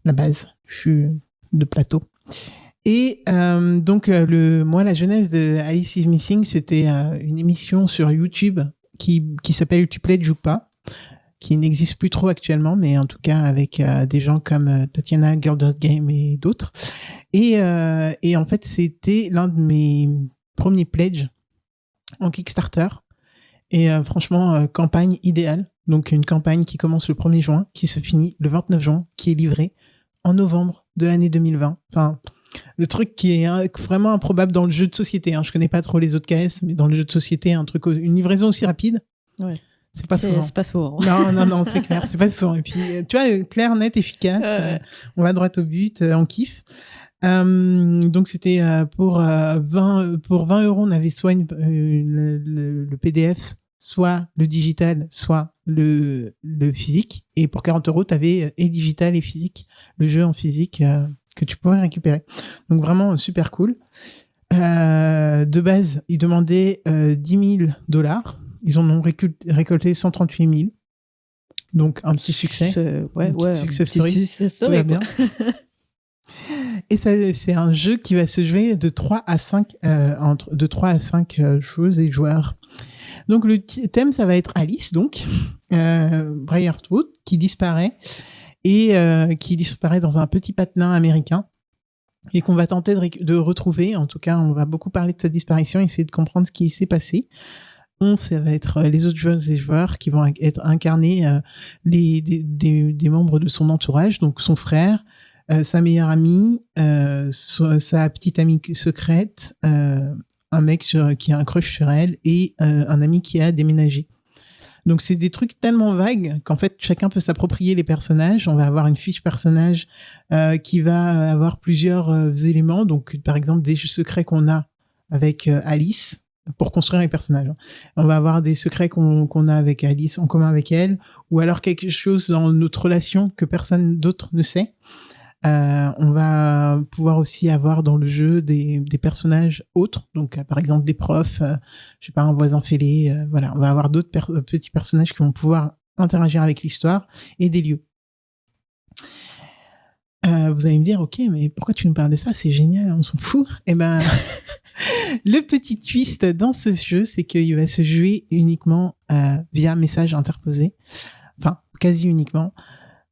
la base. Je suis de plateau. Et donc, moi, la jeunesse de Alice is Missing, c'était une émission sur YouTube qui s'appelle Tu plaides, joue pas, qui n'existe plus trop actuellement, mais en tout cas avec des gens comme Tatiana Girl.Game et d'autres. Et en fait, c'était l'un de mes premiers pledges en Kickstarter. Et franchement, campagne idéale. Donc, une campagne qui commence le 1er juin, qui se finit le 29 juin, qui est livrée. en novembre de l'année 2020. Enfin, le truc qui est vraiment improbable dans le jeu de société. Je connais pas trop les autres KS, mais dans le jeu de société, une livraison aussi rapide. Ouais. C'est pas souvent. C'est pas souvent. Non, c'est clair, c'est pas souvent. Et puis, tu vois, clair, net, efficace. On va droit au but, on kiffe. Donc, c'était pour 20 €, on avait soit le PDF, soit le digital, soit le physique. Et pour 40 €, tu avais et digital et physique, le jeu en physique que tu pourrais récupérer. Donc, vraiment super cool. De base, ils demandaient 10 000 $. Ils en ont récolté 138 000. Donc, un petit succès. Succès story. Tout va bien. Et ça, c'est un jeu qui va se jouer de 3 à 5 joueuses et joueurs. Donc, le thème, ça va être Alice, donc, Briarwood, qui disparaît et qui disparaît dans un petit patelin américain et qu'on va tenter de retrouver. En tout cas, on va beaucoup parler de sa disparition, essayer de comprendre ce qui s'est passé. Ça va être les autres joueuses et joueurs qui vont être incarnés des membres de son entourage, donc son frère, sa meilleure amie, sa petite amie secrète, un mec qui a un crush sur elle et un ami qui a déménagé. Donc, c'est des trucs tellement vagues qu'en fait, chacun peut s'approprier les personnages. On va avoir une fiche personnage qui va avoir plusieurs éléments. Donc, par exemple, des secrets qu'on a avec Alice pour construire les personnages. On va avoir des secrets qu'on a avec Alice en commun avec elle, ou alors quelque chose dans notre relation que personne d'autre ne sait. On va pouvoir aussi avoir dans le jeu des personnages autres, donc par exemple des profs, je sais pas, un voisin fêlé, voilà. On va avoir d'autres petits personnages qui vont pouvoir interagir avec l'histoire et des lieux. Vous allez me dire, ok, mais pourquoi tu nous parles de ça? C'est génial, on s'en fout. Eh ben, le petit twist dans ce jeu, c'est qu'il va se jouer uniquement via message interposé, enfin quasi uniquement.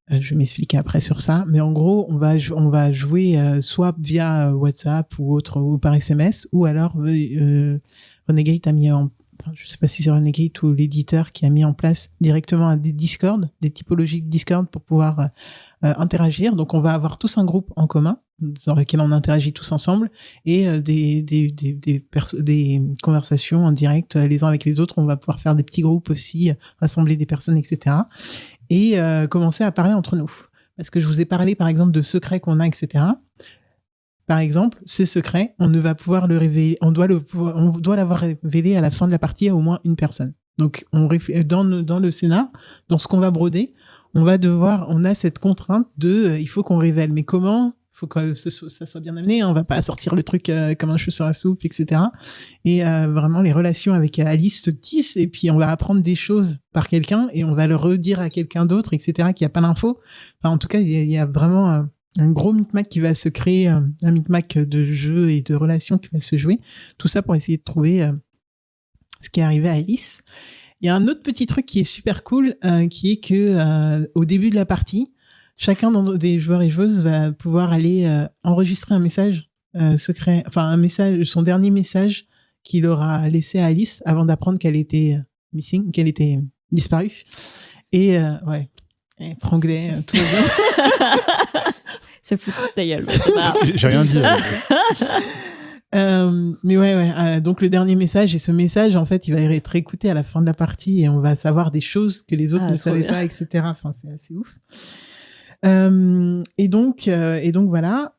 Je vais m'expliquer après sur ça, mais en gros, on va jouer soit via WhatsApp ou autre, ou par SMS, ou alors Renegade a mis je sais pas si c'est Renegade ou l'éditeur qui a mis en place directement des Discord, des typologies de Discord pour pouvoir interagir. Donc, on va avoir tous un groupe en commun dans lequel on interagit tous ensemble et des conversations en direct les uns avec les autres. On va pouvoir faire des petits groupes aussi, rassembler des personnes, etc. Et commencer à parler entre nous. Parce que je vous ai parlé, par exemple, de secrets qu'on a, etc. Par exemple, ces secrets, on ne va pouvoir le révéler, on doit l'avoir révélé à la fin de la partie à au moins une personne. Donc, dans le scénar, dans ce qu'on va broder, on a cette contrainte il faut qu'on révèle. Mais comment? Il faut que ça soit bien amené. On va pas sortir le truc comme un cheveu sur la soupe, etc. Et vraiment, les relations avec Alice se tissent et puis on va apprendre des choses par quelqu'un et on va le redire à quelqu'un d'autre, etc., qui a pas l'info. Enfin, en tout cas, il y a vraiment un gros micmac qui va se créer, un micmac de jeux et de relations qui va se jouer. Tout ça pour essayer de trouver ce qui est arrivé à Alice. Il y a un autre petit truc qui est super cool, qui est que au début de la partie, chacun des joueurs et joueuses va pouvoir aller enregistrer un message secret, enfin son dernier message qu'il aura laissé à Alice avant d'apprendre qu'elle était qu'elle était disparue. Et ouais, franglais, tout va bien. C'est foutu de ta gueule. J'ai rien dit. Mais ouais. Donc le dernier message, et ce message, en fait, il va être écouté à la fin de la partie et on va savoir des choses que les autres ne savaient pas, etc. Enfin, c'est assez ouf. Et donc voilà.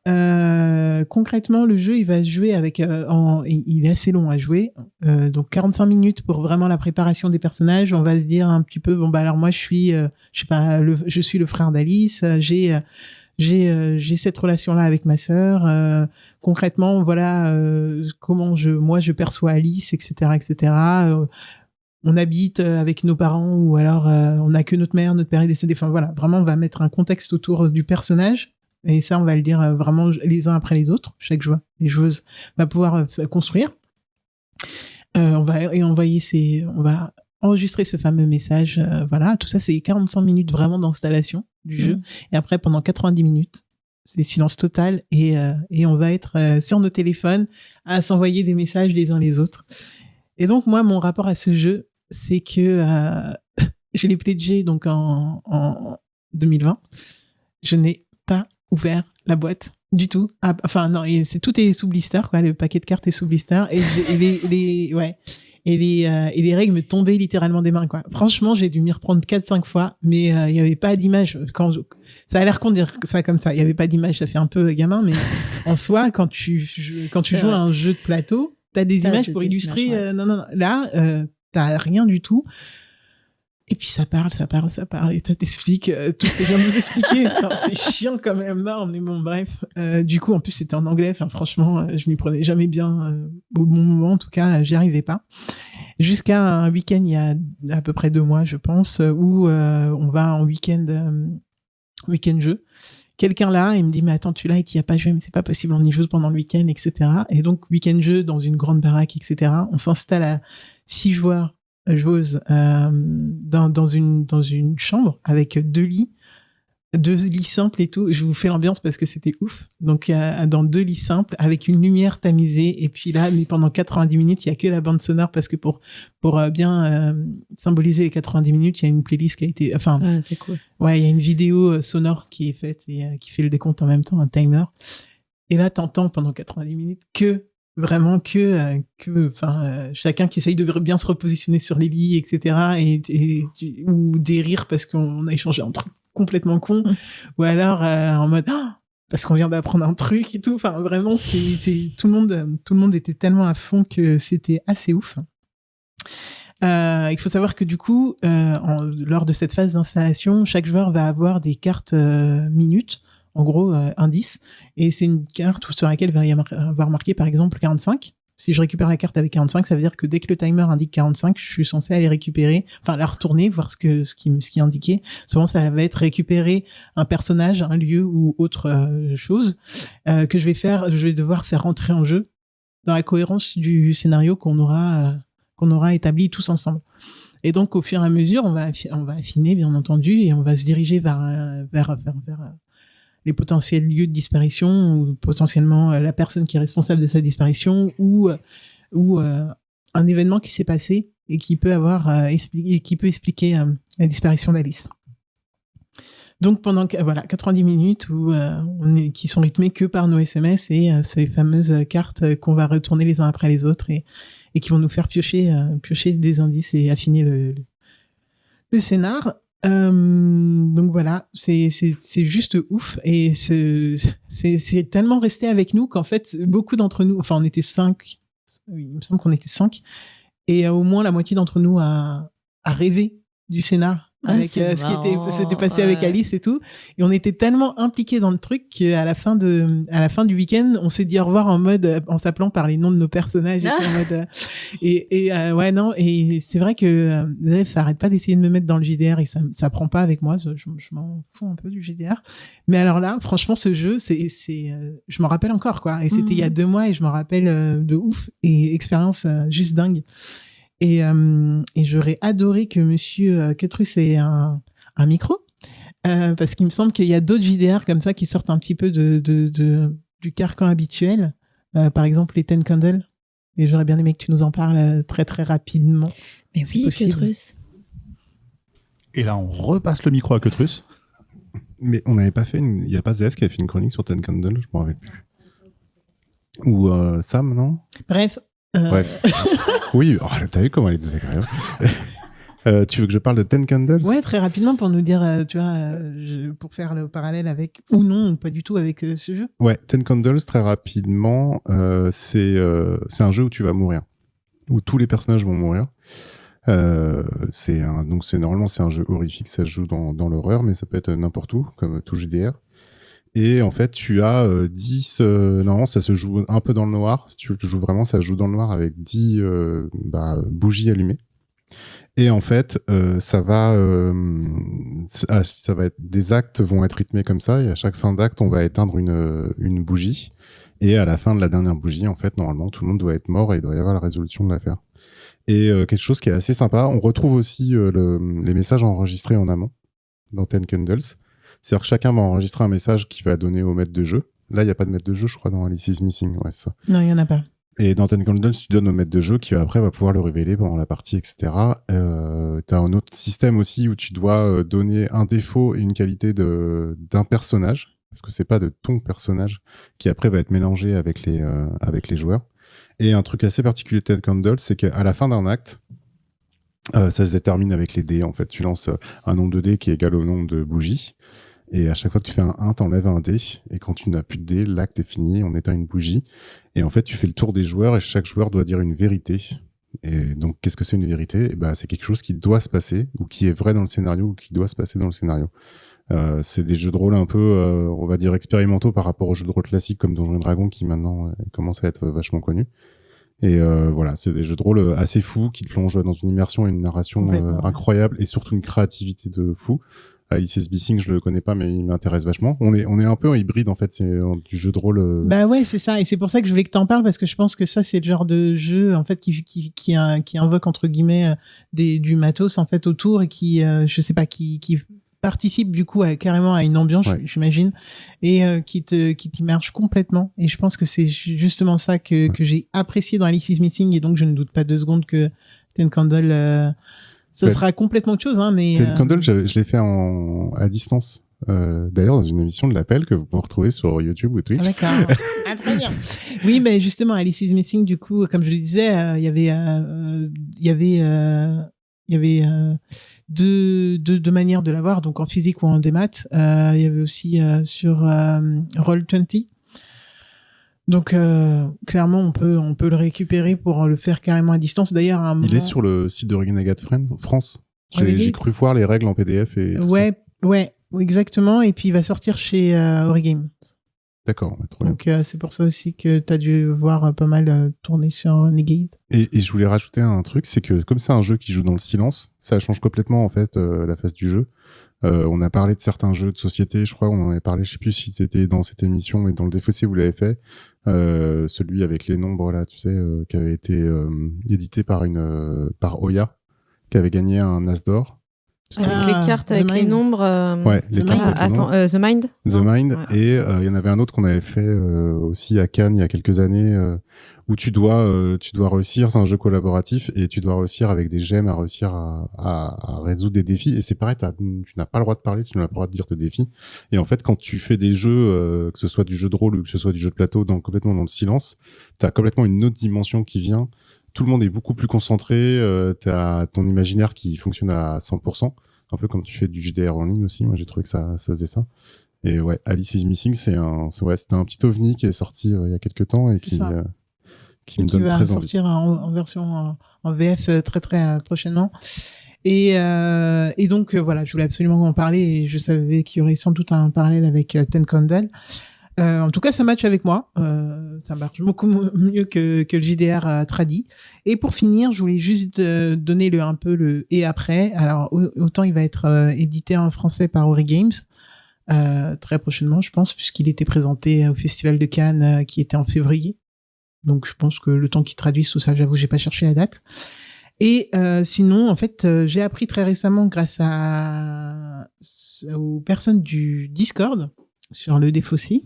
Concrètement, le jeu, il va se jouer avec. Il est assez long à jouer. Donc 45 minutes pour vraiment la préparation des personnages. On va se dire un petit peu. Bon bah alors moi, je suis le frère d'Alice. J'ai cette relation-là avec ma sœur. Concrètement, voilà comment je perçois Alice, etc., etc. On habite avec nos parents ou alors on n'a que notre mère est décédée. Enfin voilà, vraiment, on va mettre un contexte autour du personnage et ça, on va le dire vraiment les uns après les autres. Chaque joueur et joueuse va pouvoir construire. On va enregistrer ce fameux message. Voilà, tout ça, c'est 45 minutes vraiment d'installation du jeu. Et après, pendant 90 minutes, c'est silence total et on va être sur nos téléphones à s'envoyer des messages les uns les autres. Et donc, moi, mon rapport à ce jeu, c'est que je l'ai pledgé donc en 2020. Je n'ai pas ouvert la boîte du tout. Enfin non, tout est sous blister, quoi. Le paquet de cartes est sous blister et les règles me tombaient littéralement des mains, quoi. Franchement, j'ai dû m'y reprendre 4-5 fois, mais il y avait pas d'image. Ça a l'air con de dire ça comme ça. Il y avait pas d'image, ça fait un peu gamin, mais en soi, quand tu joues à un jeu de plateau, t'as des images pour illustrer. Images, ouais. Non. Là, t'as rien du tout. Et puis ça parle, et ça t'explique tout ce que je viens de vous expliquer. C'est chiant quand même, mais bon, bref. Du coup, en plus, c'était en anglais. Enfin, franchement, je m'y prenais jamais bien au bon moment. En tout cas, j'y arrivais pas. Jusqu'à un week-end, il y a à peu près 2 mois, je pense, où on va en week-end jeu. Quelqu'un là, il me dit, mais attends, tu l'as et tu y as pas joué, mais c'est pas possible, on y joue pendant le week-end, etc. Et donc, week-end jeu dans une grande baraque, etc. On s'installe à 6 joueuses dans une chambre avec 2 lits simples et tout. Je vous fais l'ambiance parce que c'était ouf. Donc dans 2 lits simples avec une lumière tamisée, et puis là, mais pendant 90 minutes, il y a que la bande sonore parce que pour bien symboliser les 90 minutes, il y a une playlist qui a été, enfin, c'est cool. Ouais, il y a une vidéo sonore qui est faite et qui fait le décompte en même temps, un timer. Et là, t'entends pendant 90 minutes chacun qui essaye de bien se repositionner sur les lits, etc. Ou des rires parce qu'on a échangé un truc complètement con, ou alors en mode parce qu'on vient d'apprendre un truc et tout. Enfin, vraiment, tout le monde était tellement à fond que c'était assez ouf. Il faut savoir que du coup, lors de cette phase d'installation, chaque joueur va avoir des cartes minutes. En gros, indice. Et c'est une carte sur laquelle il va y avoir marqué, par exemple, 45. Si je récupère la carte avec 45, ça veut dire que dès que le timer indique 45, je suis censé aller récupérer, enfin, la retourner, voir ce qui est indiqué. Souvent, ça va être récupérer un personnage, un lieu ou autre chose que je vais devoir faire rentrer en jeu dans la cohérence du scénario qu'on aura établi tous ensemble. Et donc, au fur et à mesure, on va affiner, bien entendu, et on va se diriger vers les potentiels lieux de disparition, ou potentiellement la personne qui est responsable de sa disparition, ou un événement qui s'est passé et qui peut expliquer la disparition d'Alice. Donc pendant 90 minutes qui sont rythmées que par nos SMS et ces fameuses cartes qu'on va retourner les uns après les autres et qui vont nous faire piocher des indices et affiner le scénar. Donc voilà, c'est juste ouf, et c'est tellement resté avec nous qu'en fait beaucoup d'entre nous, enfin on était 5, il me semble qu'on était 5, et au moins la moitié d'entre nous a rêvé du scénar avec ce qui s'était passé avec Alice et tout, et on était tellement impliqués dans le truc qu'à la fin du week-end on s'est dit au revoir en s'appelant par les noms de nos personnages et c'est vrai que Zef arrête pas d'essayer de me mettre dans le JDR et ça prend pas avec moi, je m'en fous un peu du JDR, mais alors là franchement ce jeu je m'en rappelle encore, quoi, et c'était il y a 2 mois et je m'en rappelle de ouf, et expérience juste dingue. Et j'aurais adoré que Monsieur Cutrus ait un micro, parce qu'il me semble qu'il y a d'autres JDR comme ça qui sortent un petit peu du carcan habituel, par exemple les Ten Candles, et j'aurais bien aimé que tu nous en parles très très rapidement. Mais oui, Cutrus. Et là, on repasse le micro à Cutrus. Mais on n'avait pas fait il n'y a pas ZF qui a fait une chronique sur Ten Candles, je me rappelle plus. Ou Sam, non ? Bref. Oui, t'as vu comment elle est désagréable. Tu veux que je parle de Ten Candles ? Ouais, très rapidement pour nous dire, pour faire le parallèle avec, ou non, ou pas du tout avec ce jeu. Ouais, Ten Candles, très rapidement, c'est un jeu où tu vas mourir, où tous les personnages vont mourir. Normalement c'est un jeu horrifique, ça se joue dans l'horreur, mais ça peut être n'importe où, comme tout JDR. Et en fait, tu as 10... non, ça se joue un peu dans le noir. Si tu le joues vraiment, ça se joue dans le noir avec 10 bougies allumées. Et en fait, ça va être... Des actes vont être rythmés comme ça. Et à chaque fin d'acte, on va éteindre une bougie. Et à la fin de la dernière bougie, en fait, normalement, tout le monde doit être mort et il doit y avoir la résolution de l'affaire. Et quelque chose qui est assez sympa, on retrouve aussi les messages enregistrés en amont dans Ten Candles. C'est-à-dire que chacun va enregistrer un message qui va donner au maître de jeu. Là, il n'y a pas de maître de jeu, je crois, dans Alice is Missing. Ouais, c'est ça. Non, il n'y en a pas. Et dans Ten Candles, tu donnes au maître de jeu qui après va pouvoir le révéler pendant la partie, etc. Tu as un autre système aussi où tu dois donner un défaut et une qualité d'un personnage. parce que c'est pas de ton personnage qui après va être mélangé avec les joueurs. Et un truc assez particulier de Ten Candles, c'est qu'à la fin d'un acte, ça se détermine avec les dés. En fait, tu lances un nombre de dés qui est égal au nombre de bougies. Et à chaque fois que tu fais un 1, t'enlèves un dé. Et quand tu n'as plus de dés, l'acte est fini, on éteint une bougie. Et en fait, tu fais le tour des joueurs et chaque joueur doit dire une vérité. Et donc, qu'est-ce que c'est une vérité ? C'est quelque chose qui doit se passer, ou qui est vrai dans le scénario, ou qui doit se passer dans le scénario. C'est des jeux de rôle un peu, on va dire, expérimentaux par rapport aux jeux de rôle classiques comme Donjons et Dragons qui maintenant commencent à être vachement connus. Et voilà, c'est des jeux de rôle assez fous qui te plongent dans une immersion et une narration incroyable et surtout une créativité de fou. Alice's Missing, je le connais pas, mais il m'intéresse vachement. On est un peu en hybride en fait, c'est du jeu de rôle. Bah ouais, c'est ça, et c'est pour ça que je voulais que t'en parles parce que je pense que ça c'est le genre de jeu en fait qui invoque entre guillemets du matos en fait autour et qui je sais pas qui participe du coup carrément à une ambiance, j'imagine, et qui t'immerge complètement. Et je pense que c'est justement ça que j'ai apprécié dans Alice's Missing, et donc je ne doute pas 2 secondes que Ten Candle ça sera complètement autre chose, hein, mais... Ten Candle, je l'ai fait à distance. D'ailleurs, dans une émission de l'Appel que vous pouvez retrouver sur YouTube ou Twitch. Ah, d'accord. Ah, très bien. Oui, mais justement, Alice's Missing, du coup, comme je le disais, il y avait deux manières de l'avoir, donc en physique ou en démat. Il y avait aussi sur Roll20. Donc clairement on peut le récupérer pour le faire carrément à distance. D'ailleurs, à un moment... Il est sur le site de Renegade France. J'ai cru voir les règles en PDF et tout ça. Ouais, exactement. Et puis il va sortir chez Origame. D'accord, trop bien. Donc c'est pour ça aussi que tu as dû voir pas mal tourner sur Renegade. Et je voulais rajouter un truc, c'est que comme c'est un jeu qui joue dans le silence, ça change complètement en fait la face du jeu. On a parlé de certains jeux de société, je crois, on en avait parlé, je sais plus si c'était dans cette émission, mais dans le Défaussé vous l'avez fait, celui avec les nombres là, tu sais, qui avait été édité par Oya, qui avait gagné un As d'or. Avec les cartes, avec les nombres. Ouais, les cartes. The Mind. The Mind. Ouais. Et il y en avait un autre qu'on avait fait aussi à Cannes il y a quelques années, où tu dois réussir, c'est un jeu collaboratif, et tu dois réussir avec des gemmes à réussir à résoudre des défis. Et c'est pareil, tu n'as pas le droit de parler, tu n'as pas le droit de dire tes défis. Et en fait, quand tu fais des jeux, que ce soit du jeu de rôle ou que ce soit du jeu de plateau, complètement dans le silence, t'as complètement une autre dimension qui vient. Tout le monde est beaucoup plus concentré, t'as ton imaginaire qui fonctionne à 100%, un peu comme tu fais du JDR en ligne aussi. Moi, j'ai trouvé que ça faisait ça. Et ouais, Alice's Missing, c'était un petit ovni qui est sorti il y a quelques temps et qui me donne très envie. Qui va sortir en version en VF très très prochainement. Et donc voilà, je voulais absolument en parler et je savais qu'il y aurait sans doute un parallèle avec Ten Candle. En tout cas, ça match avec moi. Ça marche beaucoup mieux que le JDR tradi. Et pour finir, je voulais juste donner un peu le et après. Alors, autant il va être édité en français par Origames très prochainement, je pense, puisqu'il était présenté au Festival de Cannes qui était en février. Donc, je pense que le temps qu'il traduise tout ça, j'avoue, j'ai pas cherché la date. Et sinon, en fait, j'ai appris très récemment grâce aux personnes du Discord sur le Défaussé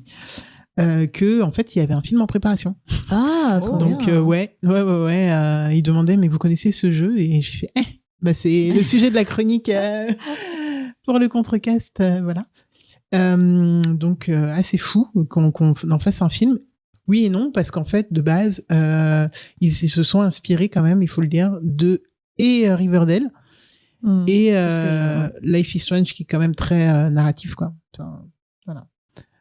que en fait il y avait un film en préparation. Ah, trop donc bien. ouais, ils demandaient mais vous connaissez ce jeu, et j'ai fait c'est le sujet de la chronique pour le Contrecast, voilà. Donc assez fou qu'on en fasse un film. Oui et non, parce qu'en fait de base ils se sont inspirés quand même, il faut le dire, de Riverdale et Life is Strange, qui est quand même très narratif quoi. Enfin, voilà.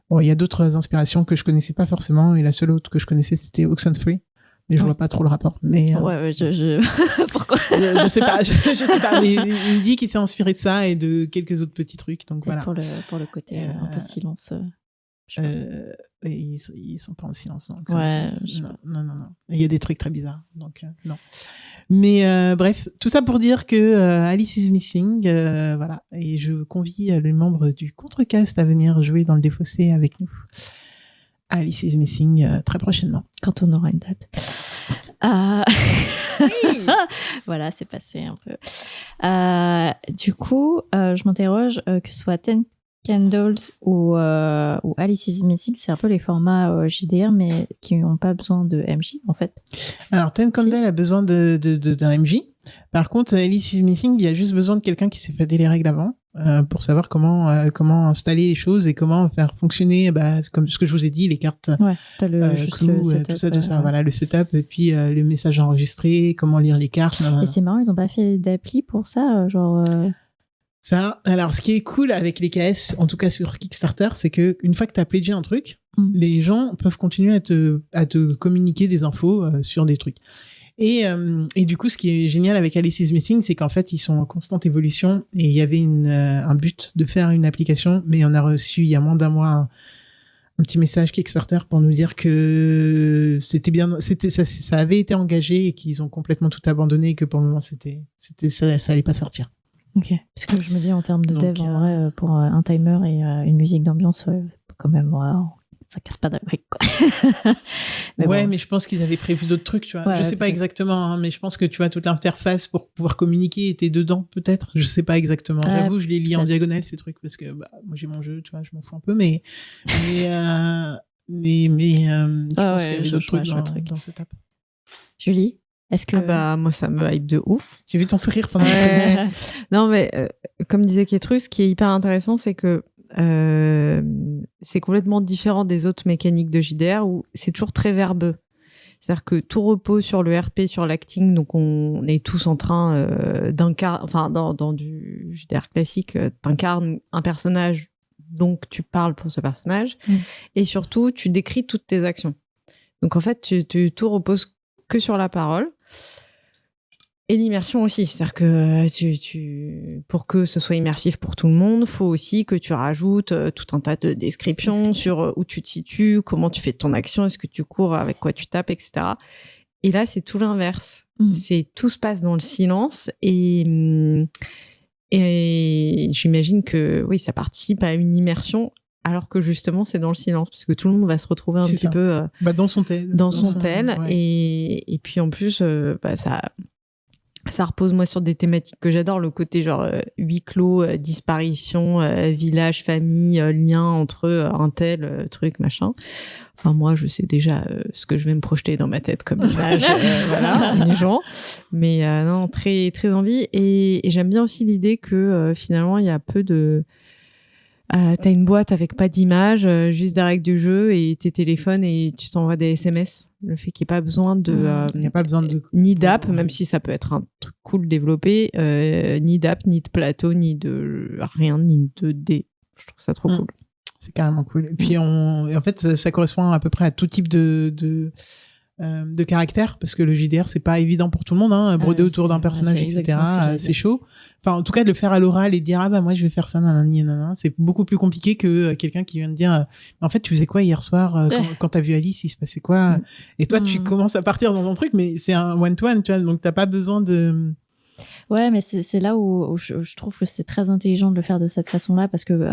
Bon, il y a d'autres inspirations que je connaissais pas forcément, et la seule autre que je connaissais c'était Oxenfree, mais je vois pas trop le rapport. Mais pourquoi je sais pas, mais il dit qu'il s'est inspiré de ça et de quelques autres petits trucs, donc voilà. Pour le côté un peu silence. Ils sont pas en silence, donc ouais, non. Il y a des trucs très bizarres, donc non. Mais bref, tout ça pour dire que Alice's Missing, voilà, et je convie les membres du Contrecast à venir jouer dans le Défaussé avec nous. Alice's Missing très prochainement. Quand on aura une date. Voilà, c'est passé un peu. Du coup, je m'interroge, que ce soit Ten Candles ou Alice's Missing, c'est un peu les formats JDR, mais qui n'ont pas besoin de MJ, en fait. Alors, Ten Candles a besoin d'un MJ. Par contre, Alice's Missing, il y a juste besoin de quelqu'un qui s'est fait les règles avant. pour savoir comment installer les choses et comment faire fonctionner, comme ce que je vous ai dit, les cartes Ouais, t'as le clous, setup, tout ça. Voilà, le setup et puis le message enregistré, comment lire les cartes. Et c'est marrant, ils ont pas fait d'appli pour ça, genre. Ça, alors, ce qui est cool avec les KS, en tout cas sur Kickstarter, c'est que une fois que tu as pledgé un truc, les gens peuvent continuer à te communiquer des infos sur des trucs. Et du coup, ce qui est génial avec Alice is Missing, c'est qu'en fait, ils sont en constante évolution et il y avait un but de faire une application, mais on a reçu il y a moins d'un mois un petit message Kickstarter pour nous dire que ça avait été engagé et qu'ils ont complètement tout abandonné et que pour le moment, ça allait pas sortir. Ok, parce que je me dis en termes de dev, en vrai, pour un timer et une musique d'ambiance, quand même, ça casse pas de briques, quoi. Mais je pense qu'ils avaient prévu d'autres trucs, tu vois. Ouais, je sais pas exactement, hein, mais je pense que tu vois, toute l'interface pour pouvoir communiquer était dedans, peut-être. Je sais pas exactement. J'avoue, je les lis en diagonale, ces trucs, parce que moi, j'ai mon jeu, tu vois, je m'en fous un peu, mais je pense qu'il y avait d'autres trucs dans cette app. Julie, est-ce que... moi, ça me hype de ouf. J'ai vu ton sourire pendant la présentation. Non, mais comme disait Kétrus, ce qui est hyper intéressant, c'est que c'est complètement différent des autres mécaniques de JDR où c'est toujours très verbeux. C'est-à-dire que tout repose sur le RP, sur l'acting, donc on est tous en train d'incarner, enfin dans du JDR classique, t'incarnes un personnage, donc tu parles pour ce personnage, et surtout tu décris toutes tes actions. Donc en fait, tout repose que sur la parole. Et l'immersion aussi, c'est-à-dire que pour que ce soit immersif pour tout le monde, faut aussi que tu rajoutes tout un tas de descriptions sur où tu te situes, comment tu fais ton action, est-ce que tu cours, avec quoi tu tapes, etc. Et là, c'est tout l'inverse. Tout se passe dans le silence et j'imagine que oui, ça participe à une immersion. Alors que justement, c'est dans le silence, parce que tout le monde va se retrouver un petit peu dans son tel. Dans son tel. Ouais. Et puis en plus, ça repose moi sur des thématiques que j'adore, le côté genre huis clos, disparition, village, famille, lien entre un tel truc, machin. Enfin, moi, je sais déjà ce que je vais me projeter dans ma tête comme image, voilà, les gens. Mais non, très, très envie. Et j'aime bien aussi l'idée que finalement, il y a peu de... t'as une boîte avec pas d'image, juste des règles du jeu et tes téléphones et tu t'envoies des SMS. Le fait qu'il n'y ait pas besoin il y a pas besoin de ni d'app, même si ça peut être un truc cool développé, ni d'app, ni de plateau, ni de rien, ni de dés. Je trouve ça trop cool. C'est carrément cool. Et puis en fait, ça correspond à peu près à tout type de caractère, parce que le JDR, c'est pas évident pour tout le monde, hein, broder autour d'un personnage, etc. C'est chaud. Enfin, en tout cas, de le faire à l'oral et de dire, moi, je vais faire ça, nanana, c'est beaucoup plus compliqué que quelqu'un qui vient de dire, en fait, tu faisais quoi hier soir, quand t'as vu Alice, il se passait quoi? Et toi, tu commences à partir dans ton truc, mais c'est un one-to-one, tu vois, donc t'as pas besoin de... Ouais, mais c'est là où je trouve que c'est très intelligent de le faire de cette façon-là, parce que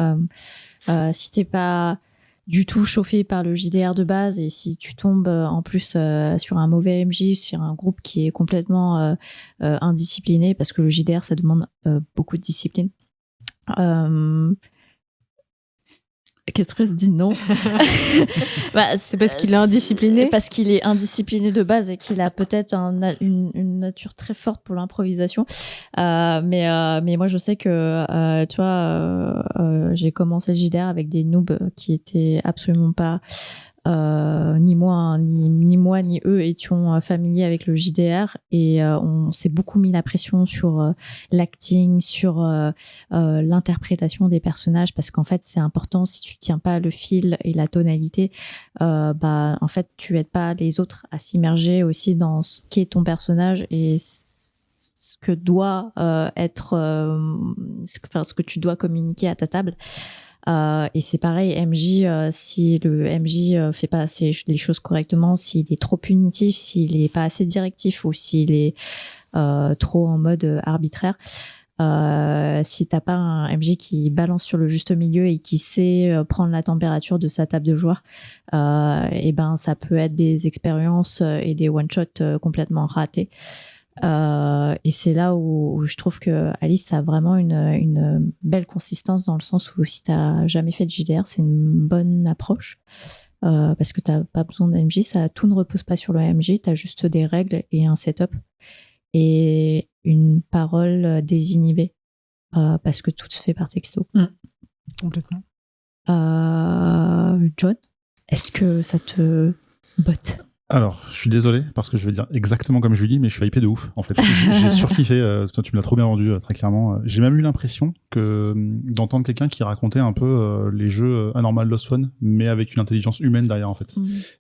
si t'es pas du tout chauffé par le JDR de base, et si tu tombes en plus sur un mauvais MJ, sur un groupe qui est complètement indiscipliné, parce que le JDR, ça demande beaucoup de discipline. Qu'est-ce que se dit non? C'est parce qu'il est indiscipliné. Parce qu'il est indiscipliné de base et qu'il a peut-être une nature très forte pour l'improvisation. Mais moi, je sais que, tu vois, j'ai commencé le JDR avec des noobs qui étaient absolument pas... ni moi ni eux étions familiers avec le JDR, et on s'est beaucoup mis la pression sur l'acting, sur l'interprétation des personnages, parce qu'en fait c'est important. Si tu tiens pas le fil et la tonalité, en fait tu aides pas les autres à s'immerger aussi dans ce qu'est ton personnage et ce que doit être ce que tu dois communiquer à ta table. Et c'est pareil, MJ, si le MJ fait pas assez les choses correctement, s'il est trop punitif, s'il est pas assez directif, ou s'il est trop en mode arbitraire, si t'as pas un MJ qui balance sur le juste milieu et qui sait prendre la température de sa table de joueurs, et ça peut être des expériences et des one-shots complètement ratés. Et c'est là où je trouve que Alice a vraiment une belle consistance, dans le sens où si t'as jamais fait de JDR, c'est une bonne approche, parce que t'as pas besoin d'MJ, tout ne repose pas sur le MJ, t'as juste des règles et un setup et une parole désinhibée. parce que tout se fait par texto. Complètement. John, est-ce que ça te botte? Alors, je suis désolé parce que je vais dire exactement comme Julie, mais je suis hypé de ouf. En fait, j'ai surkiffé. Tu me l'as trop bien vendu, très clairement. J'ai même eu l'impression d'entendre quelqu'un qui racontait un peu les jeux Anormal Lost One, mais avec une intelligence humaine derrière, en fait.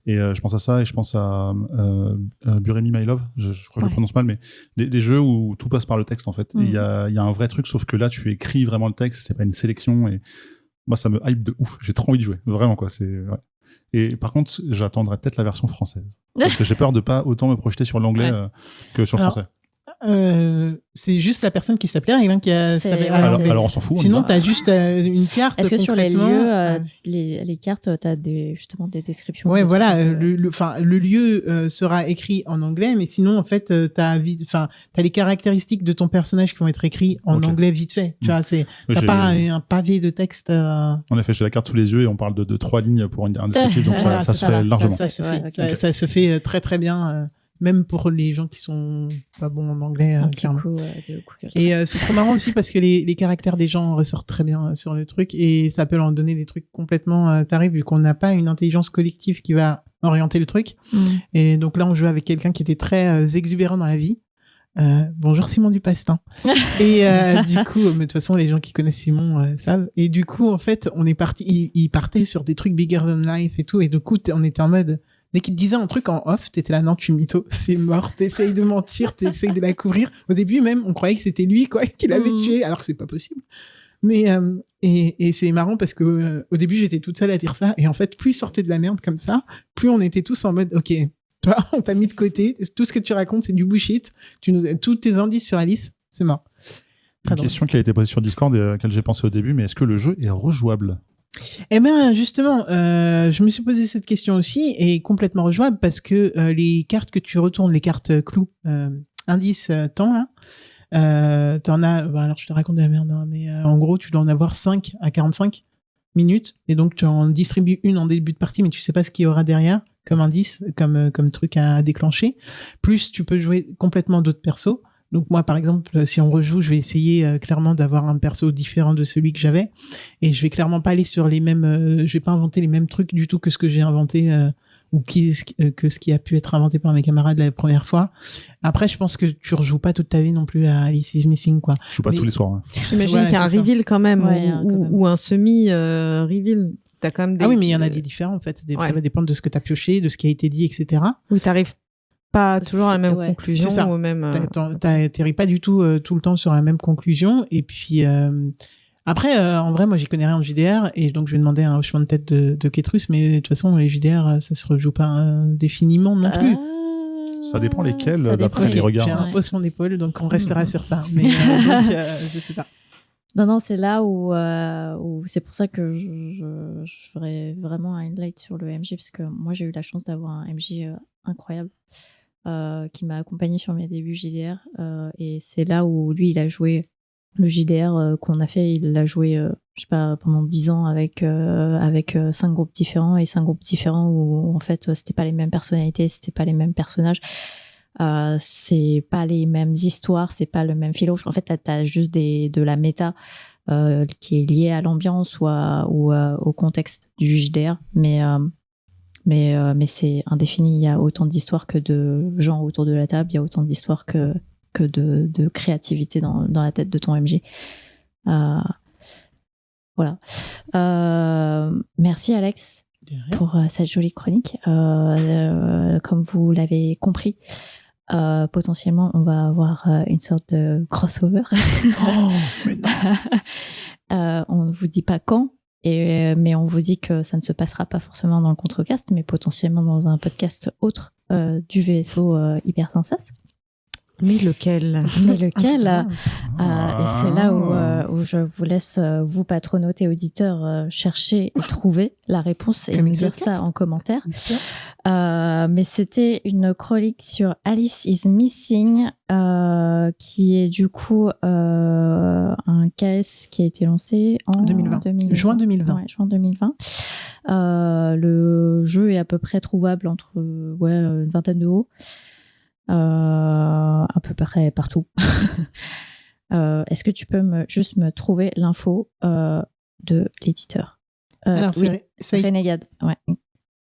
Et je pense à ça, et je pense à Bury Me My Love. Je crois que je le prononce mal, mais des jeux où tout passe par le texte, en fait. Et il y a un vrai truc, sauf que là, tu écris vraiment le texte, c'est pas une sélection. Et moi, ça me hype de ouf. J'ai trop envie de jouer, vraiment quoi. Ouais. Et par contre, j'attendrai peut-être la version française. Parce que j'ai peur de pas autant me projeter sur l'anglais que sur le français. C'est juste la personne qui s'appelait Règle qui a. Alors on s'en fout. Sinon, tu as juste une carte. Est-ce que sur les lieux, les cartes, tu as justement des descriptions? Ouais, voilà. Le lieu sera écrit en anglais, mais sinon, en fait, tu as les caractéristiques de ton personnage qui vont être écrits en anglais vite fait. Tu vois, t'as pas un pavé de texte. En effet, j'ai la carte sous les yeux et on parle de 3 lignes pour un descriptif, donc ça se fait largement. Ça se fait très très bien. Même pour les gens qui sont pas bons en anglais. Un petit coup de Google. Et c'est trop marrant aussi parce que les caractères des gens ressortent très bien sur le truc et ça peut leur donner des trucs complètement tarés vu qu'on n'a pas une intelligence collective qui va orienter le truc. Et donc là, on jouait avec quelqu'un qui était très exubérant dans la vie. Bonjour Simon du Passe-Temps. Et du coup, mais de toute façon, les gens qui connaissent Simon savent. Et du coup, en fait, on est parti. Il partait sur des trucs bigger than life et tout. Et du coup, on était en mode. Dès qu'il te disait un truc en off, t'étais là, non, tu mytho, c'est mort, t'essayes de mentir, t'essayes de la couvrir. Au début, même, on croyait que c'était lui, quoi, qui l'avait tué, alors que c'est pas possible. Mais, et c'est marrant parce que, au début, j'étais toute seule à dire ça. Et en fait, plus il sortait de la merde comme ça, plus on était tous en mode, OK, toi, on t'a mis de côté. Tout ce que tu racontes, c'est du bullshit. Tous tes indices sur Alice, c'est mort. Une question qui a été posée sur Discord et à laquelle j'ai pensé au début, mais est-ce que le jeu est rejouable? Eh bien, justement, je me suis posé cette question aussi et complètement rejouable parce que les cartes que tu retournes, les cartes clous, indice, temps, là, t'en as, alors je te raconte de la merde, hein, mais en gros, tu dois en avoir 5 à 45 minutes et donc tu en distribues une en début de partie, mais tu sais pas ce qu'il y aura derrière comme indice, comme truc à déclencher. Plus, tu peux jouer complètement d'autres persos. Donc moi, par exemple, si on rejoue, je vais essayer clairement d'avoir un perso différent de celui que j'avais. Et je vais clairement pas aller sur les mêmes... je vais pas inventer les mêmes trucs du tout que ce que j'ai inventé ou que ce qui a pu être inventé par mes camarades la première fois. Après, je pense que tu rejoues pas toute ta vie non plus à Alice is Missing, quoi. Je joue pas tous les soirs. Hein. J'imagine qu'il y a un reveal quand même, ou un semi-reveal. T'as quand même des... Ah oui, mais il y en a des différents, en fait. Ça va dépendre de ce que t'as pioché, de ce qui a été dit, etc. Oui, t'arrives pas toujours à la même conclusion. C'est ça. Ou même, t'atterris pas du tout tout le temps sur la même conclusion. Et puis, après, en vrai, moi, j'y connais rien en JDR. Et donc, je vais demander un hochement de tête de Ketrus. Mais de toute façon, les JDR, ça se rejoue pas indéfiniment non plus. Ça dépend lesquels, d'après les regards. J'ai un haussement d'épaule, donc on restera sur ça. Mais donc, je sais pas. Non, c'est là où c'est pour ça que je ferais vraiment un highlight sur le MJ, parce que moi, j'ai eu la chance d'avoir un MJ incroyable qui m'a accompagné sur mes débuts JDR. Et c'est là où lui, il a joué le JDR qu'on a fait. Il l'a joué, je sais pas, pendant 10 ans avec 5 groupes différents, et 5 groupes différents où, en fait, c'était pas les mêmes personnalités, c'était pas les mêmes personnages. C'est pas les mêmes histoires, c'est pas le même philo. En fait, t'as juste de la méta qui est liée à l'ambiance ou au contexte du JDR, mais c'est indéfini. Il y a autant d'histoires que de gens autour de la table, il y a autant d'histoires que de créativité dans la tête de ton MJ. Voilà. Merci Alex pour cette jolie chronique. Comme vous l'avez compris, potentiellement on va avoir une sorte de crossover. Oh, mais non. On ne vous dit pas quand, mais on vous dit que ça ne se passera pas forcément dans le Contrecast, mais potentiellement dans un podcast autre du VSO Hyper Sensas. Mais lequel Et c'est là où je vous laisse, vous patronoter auditeurs, chercher et trouver la réponse et nous dire ça en commentaire. Mais c'était une chronique sur Alice is Missing, qui est du coup un KS qui a été lancé en 2020. Juin 2020. Ouais, juin 2020. Le jeu est à peu près trouvable entre une vingtaine d'euros. À peu près partout. Est-ce que tu peux juste me trouver l'info de l'éditeur? Alors, oui, Renegade. Ouais.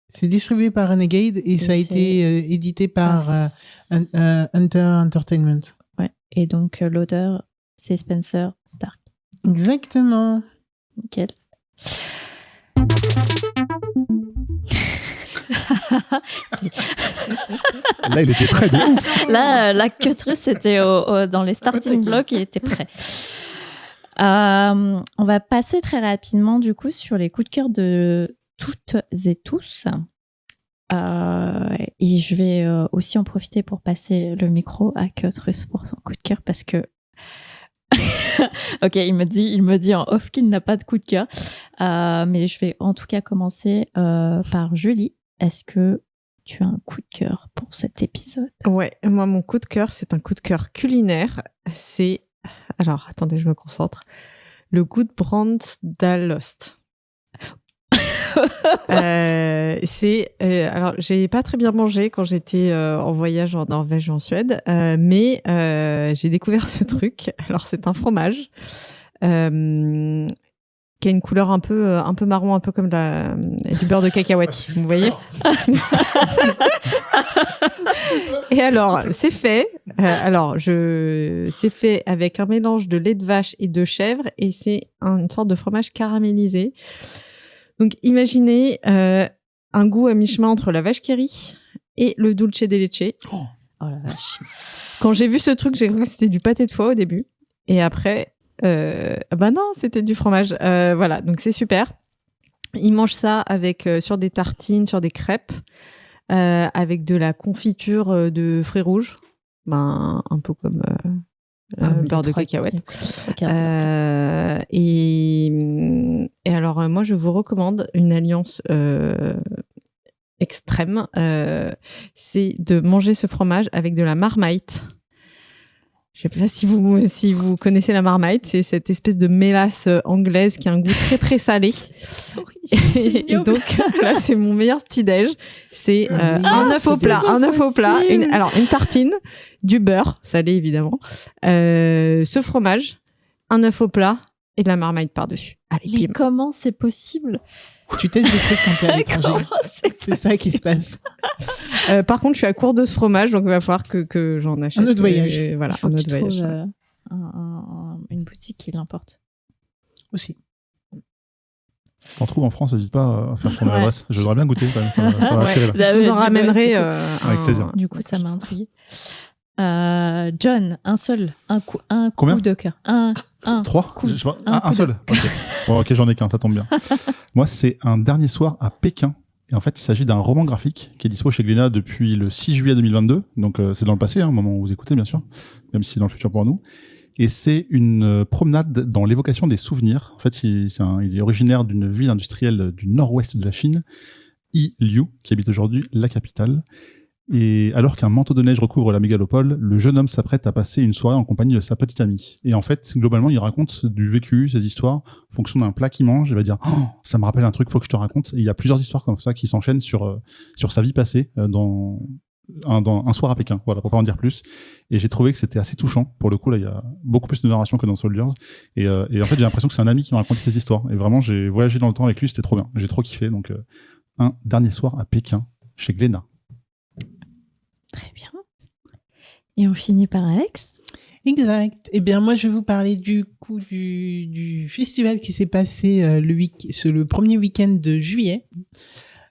C'est distribué par Renegade et ça a été édité par Hunter Entertainment. Ouais. Et donc, l'auteur, c'est Spencer Stark. Exactement. Nickel. Là, il était prêt de ouf. Là, la Cutrus, c'était dans les starting blocks, il était prêt. On va passer très rapidement, du coup, sur les coups de cœur de toutes et tous. Et je vais aussi en profiter pour passer le micro à Cutrus pour son coup de cœur parce que ok, il me dit en off qu'il n'a pas de coup de cœur, mais je vais en tout cas commencer par Julie. Est-ce que tu as un coup de cœur pour cet épisode? Ouais, moi mon coup de cœur, c'est un coup de cœur culinaire. C'est, alors attendez, je me concentre. Le Gudbrandsdalost. Alors j'ai pas très bien mangé quand j'étais en voyage en Norvège et en Suède, mais j'ai découvert ce truc. Alors c'est un fromage qui a une couleur un peu marron, un peu comme du beurre de cacahuète, vous voyez. Et alors c'est fait. C'est fait avec un mélange de lait de vache et de chèvre, et c'est une sorte de fromage caramélisé. Donc, imaginez un goût à mi-chemin entre la vache qui rit et le dulce de leche. Oh la vache. Quand j'ai vu ce truc, j'ai cru que c'était du pâté de foie au début. Et après, bah non, c'était du fromage. Voilà, donc c'est super. Ils mangent ça sur des tartines, sur des crêpes, avec de la confiture de fruits rouges. Ben, un peu comme... beurre de cacahuète. Et alors, moi, je vous recommande une alliance extrême. C'est de manger ce fromage avec de la Marmite. Je ne sais pas si vous connaissez la Marmite. C'est cette espèce de mélasse anglaise qui a un goût très, très salé. Et donc, là, c'est mon meilleur petit-déj. C'est un œuf au plat. Une tartine, du beurre, salé évidemment, ce fromage, un œuf au plat et de la Marmite par-dessus. Allez, mais comment c'est possible? Tu testes des trucs quand t'es à l'étranger. C'est ça qui se passe. Par contre, je suis à court de ce fromage, donc il va falloir que j'en achète. Un autre voyage. Voilà, un autre voyage. Une boutique qui l'importe. Aussi. Si t'en trouves en France, n'hésite pas à faire ton adresse. Je voudrais bien goûter quand même, ça va attirer. Je vous en ramènerai avec plaisir. Du coup, ça m'a intrigué. John, un coup de cœur. Trois un seul. Okay. Bon, ok, j'en ai qu'un, ça tombe bien. Moi, c'est Un dernier soir à Pékin. Et en fait, il s'agit d'un roman graphique qui est dispo chez Glénat depuis le 6 juillet 2022. Donc, c'est dans le passé, au moment où vous écoutez, bien sûr. Même si c'est dans le futur pour nous. Et c'est une promenade dans l'évocation des souvenirs. En fait, il est originaire d'une ville industrielle du nord-ouest de la Chine, Yi-Liu, qui habite aujourd'hui la capitale. Et alors qu'un manteau de neige recouvre la mégalopole, le jeune homme s'apprête à passer une soirée en compagnie de sa petite amie. Et en fait, globalement, il raconte du vécu, ses histoires, en fonction d'un plat qu'il mange. Il va dire « Oh, ça me rappelle un truc, faut que je te raconte ». Et il y a plusieurs histoires comme ça qui s'enchaînent sur sa vie passée dans un soir à Pékin. Voilà, pour pas en dire plus. Et j'ai trouvé que c'était assez touchant. Pour le coup, là, il y a beaucoup plus de narration que dans Soldiers. Et en fait, j'ai l'impression que c'est un ami qui m'a raconté ces histoires. Et vraiment, j'ai voyagé dans le temps avec lui, c'était trop bien. J'ai trop kiffé. Donc, Un dernier soir à Pékin, chez Glénat. Très bien. Et on finit par Alex. Exact. Eh bien, moi, je vais vous parler du coup du festival qui s'est passé le premier week-end de juillet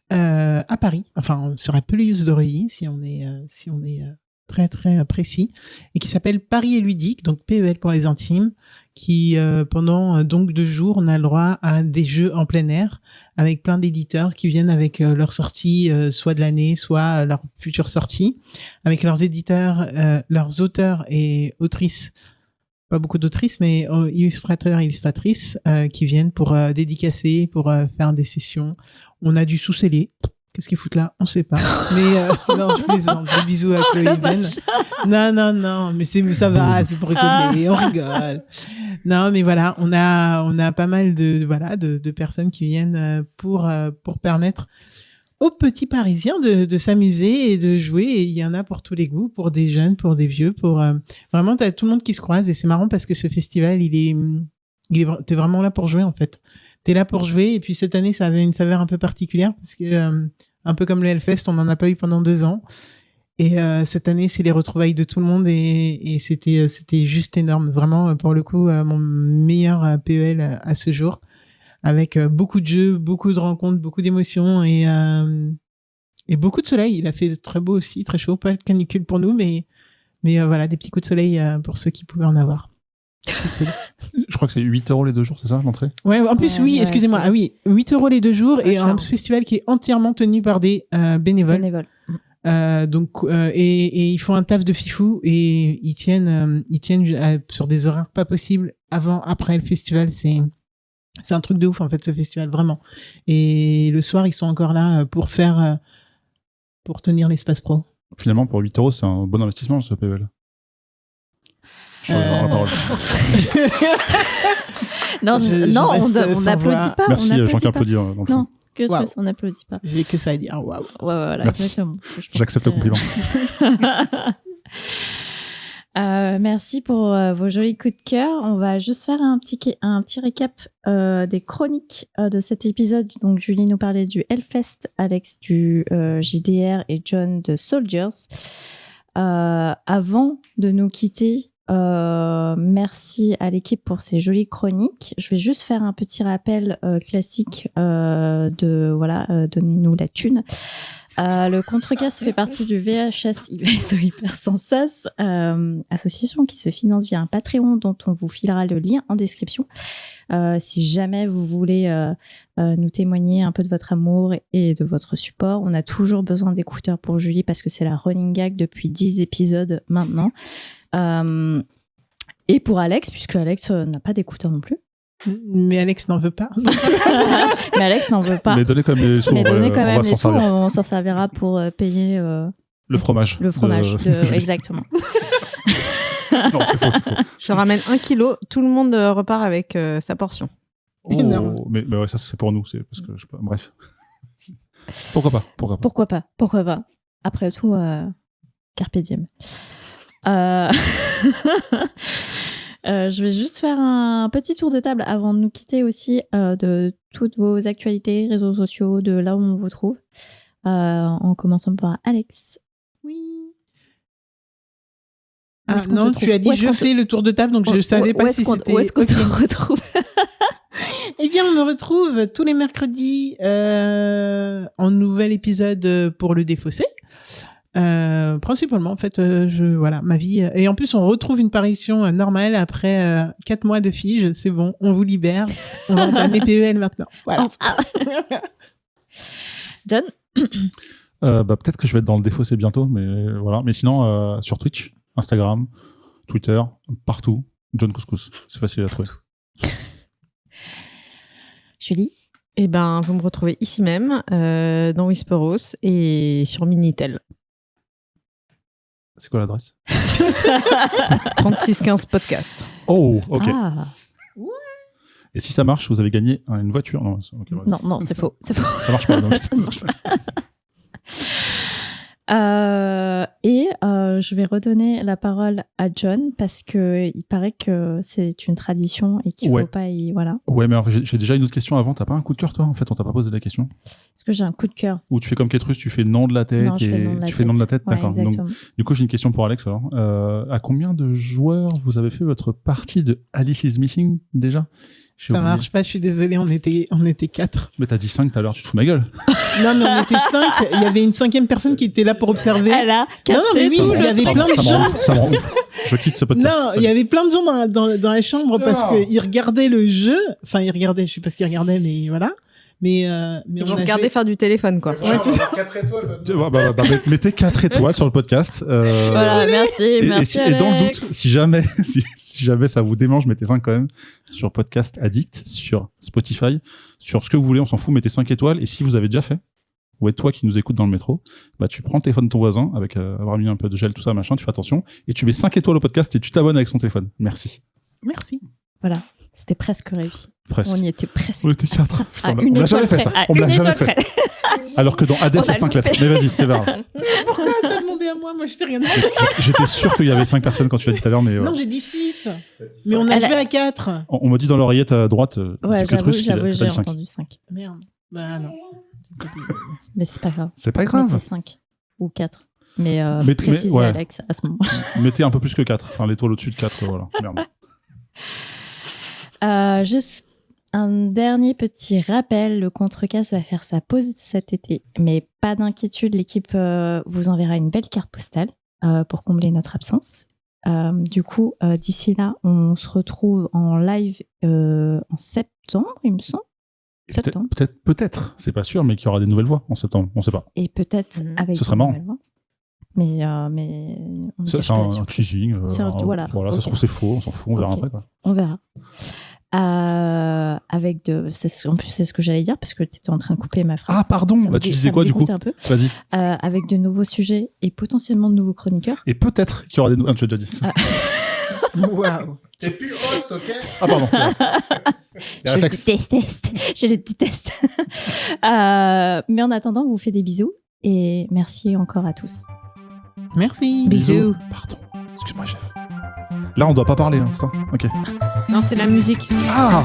à Paris. Enfin, sur la pelouse d'Oreuilly, si on est très très précis, et qui s'appelle Paris et ludique, donc PEL pour les intimes, qui pendant donc 2 jours, on a le droit à des jeux en plein air avec plein d'éditeurs qui viennent avec leurs sorties, soit de l'année, soit leurs futures sorties, avec leurs éditeurs, leurs auteurs et autrices, pas beaucoup d'autrices, mais illustrateurs et illustratrices qui viennent pour dédicacer, pour faire des sessions. On a du sous-scellé. Qu'est-ce qu'ils foutent là? On sait pas. Mais non, je plaisante. Des bisous à Chloé Ben. Non, mais ça va, c'est pour rigoler, on rigole. Non, mais voilà, on a pas mal de personnes qui viennent pour permettre aux petits Parisiens de s'amuser et de jouer. Et il y en a pour tous les goûts, pour des jeunes, pour des vieux, pour vraiment t'as tout le monde qui se croise. Et c'est marrant parce que ce festival, t'es vraiment là pour jouer en fait. T'es là pour jouer. Et puis cette année, ça avait une saveur un peu particulière parce que un peu comme le Hellfest, on n'en a pas eu pendant 2 ans. Et cette année, c'est les retrouvailles de tout le monde et c'était juste énorme. Vraiment, pour le coup, mon meilleur PEL à ce jour, avec beaucoup de jeux, beaucoup de rencontres, beaucoup d'émotions et beaucoup de soleil. Il a fait très beau aussi, très chaud, pas de canicule pour nous, mais voilà, des petits coups de soleil pour ceux qui pouvaient en avoir. Je crois que c'est 8 € les 2 jours, c'est ça, l'entrée? Ouais, en plus, oui, excusez-moi. Ah oui, 8 € les 2 jours et un festival qui est entièrement tenu par des bénévoles. Et ils font un taf de fifou et ils tiennent sur des horaires pas possibles avant, après le festival. C'est un truc de ouf en fait, ce festival, vraiment. Et le soir, ils sont encore là pour tenir l'espace pro. Finalement, pour 8 € c'est un bon investissement, ce PEL. Je la parole. Non, on n'applaudit pas. Merci, Jean qui applaudit dans le fond. Non, on n'applaudit pas. J'ai que ça à dire. Waouh. Ouais, voilà, merci. exactement. J'accepte le compliment. Merci pour vos jolis coups de cœur. On va juste faire un petit récap des chroniques de cet épisode. Donc, Julie nous parlait du Hellfest, Alex du JDR et John de Soldiers. Avant de nous quitter, merci à l'équipe pour ces jolies chroniques. Je vais juste faire un petit rappel classique donnez-nous la thune. Le Contrecast fait partie du VHS IVSO Hyper Sans Sas, association qui se finance via un Patreon dont on vous filera le lien en description. Si jamais vous voulez nous témoigner un peu de votre amour et de votre support, on a toujours besoin d'écouteurs pour Julie parce que c'est la running gag depuis 10 épisodes maintenant. Et pour Alex, puisque Alex n'a pas d'écouteurs non plus. Mais Alex n'en veut pas. Mais Alex n'en veut pas. Mais donnez quand même les sous. On s'en servira pour payer le fromage. Le fromage, exactement. Non, c'est faux. Je ramène 1 kilo, tout le monde repart avec sa portion. Énorme. Mais ouais, ça c'est pour nous, c'est parce que je sais pas. Bref. Pourquoi pas. Après tout, carpe diem. Je vais juste faire un petit tour de table avant de nous quitter aussi de toutes vos actualités, réseaux sociaux, de là où on vous trouve. En commençant par Alex. Oui. Ah non, tu as dit je fais le tour de table, donc je ne savais pas si c'était... Où est-ce qu'on te retrouve? Eh bien, on me retrouve tous les mercredis en nouvel épisode pour le Défaussé. Principalement, en fait, ma vie. Et en plus, on retrouve une parution normale après 4 mois de fige. C'est bon, on vous libère. On va entamer PEL maintenant. Voilà. John? Peut-être que je vais être dans le Défaussé bientôt, mais voilà. Mais sinon, sur Twitch, Instagram, Twitter, partout, John Couscous. C'est facile à trouver. Julie? Eh ben, vous me retrouvez ici même, dans Whisperos et sur Minitel. C'est quoi l'adresse? 3615 podcast. Oh, ok. Ah. Et si ça marche, vous avez gagné une voiture? Non, okay, ouais. Non, c'est faux. Ça marche pas. Donc. Ça marche pas. Je vais redonner la parole à John parce que il paraît que c'est une tradition et qu'il ne faut pas y... Voilà. Ouais, mais alors, j'ai déjà une autre question avant. T'as pas un coup de cœur, toi? En fait, on t'a pas posé la question. Est-ce que j'ai un coup de cœur? Ou tu fais comme Ketrus, tu fais nom de la tête tu fais nom de la tête, ouais, d'accord. Donc, du coup, j'ai une question pour Alex. Alors. À combien de joueurs vous avez fait votre partie de Alice is Missing déjà? Ça marche pas, je suis désolé, on était 4. Mais t'as dit 5 tout à l'heure, tu te fous ma gueule. Non, mais on était 5. Il y avait une 5e personne qui était là pour observer. Elle a cassé il y avait plein de gens. Ça me rend ouf. Je quitte ce podcast. Non, il y avait plein de gens dans la chambre parce qu'ils regardaient le jeu. Enfin, ils regardaient, je sais pas ce qu'ils regardaient, mais voilà. Mais on regardait faire du téléphone, quoi. Ouais, c'est ça. 4 étoiles. Mettez 4 étoiles sur le podcast. Voilà, merci. Et dans le doute, si jamais ça vous démange, mettez 5 quand même sur Podcast Addict, sur Spotify, sur ce que vous voulez, on s'en fout, mettez 5 étoiles. Et si vous avez déjà fait, ou être toi qui nous écoute dans le métro, bah tu prends le téléphone de ton voisin avec avoir mis un peu de gel, tout ça, machin, tu fais attention, et tu mets 5 étoiles au podcast et tu t'abonnes avec son téléphone. Merci. Merci. Voilà. C'était presque réussi. Presque. On y était presque. On était 4. Putain, À on une l'a jamais étoile fait ça. près. On me À l'a une jamais étoile fait. près. Alors que dans Hades, On il y a a 5 loupé. lettres. Mais vas-y, c'est pas grave. Pourquoi ça demandait à moi? Moi, je t'ai rien dit. J'étais sûr qu'il y avait 5 personnes quand tu l'as dit tout à l'heure, mais Non, j'ai dit 6. Mais on a Elle a- joué à 4. on m'a dit dans l'oreillette à droite, Ouais, Secret Russe, qu'il a j'avoue, dit j'ai 5. entendu 5. Merde. Bah non. Mais c'est pas grave. C'est pas grave. Mettez 5 ou 4. Mais précisez ouais. Alex à ce moment. Mettez un peu plus que 4. Enfin, l'étoile au-dessus de 4, voilà. Merde. Juste un dernier petit rappel, le Contrecasse va faire sa pause cet été, mais pas d'inquiétude, l'équipe vous enverra une belle carte postale pour combler notre absence. Du coup, d'ici là, on se retrouve en live en septembre, il me semble. Septembre. Peut-être, c'est pas sûr, mais qu'il y aura des nouvelles voix en septembre, on sait pas. Et peut-être avec Ce serait des marrant. nouvelles voix. Mais on ne C'est cache pas la un surprise. teasing. Voilà. Ça Ok. se trouve c'est faux, on s'en fout, on verra Ok. après. Quoi. On verra. En plus, c'est ce que j'allais dire parce que tu étais en train de couper ma phrase. Ah, pardon, Ça me tu dé- disais ça quoi me du coup dégoûte un peu. Vas-y. Avec de nouveaux sujets et potentiellement de nouveaux chroniqueurs. Et peut-être qu'il y aura des nouvelles. Ah, tu l'as déjà dit. Waouh. T'es plus host, ok? Ah, pardon. c'est vrai. Les Je réflexes. je le déteste. Mais en attendant, on vous fait des bisous et merci encore à tous. Merci. Bisous. Pardon. Excuse-moi, chef. Là, on doit pas parler, hein, c'est ça? Ok. Non, c'est la musique. Ah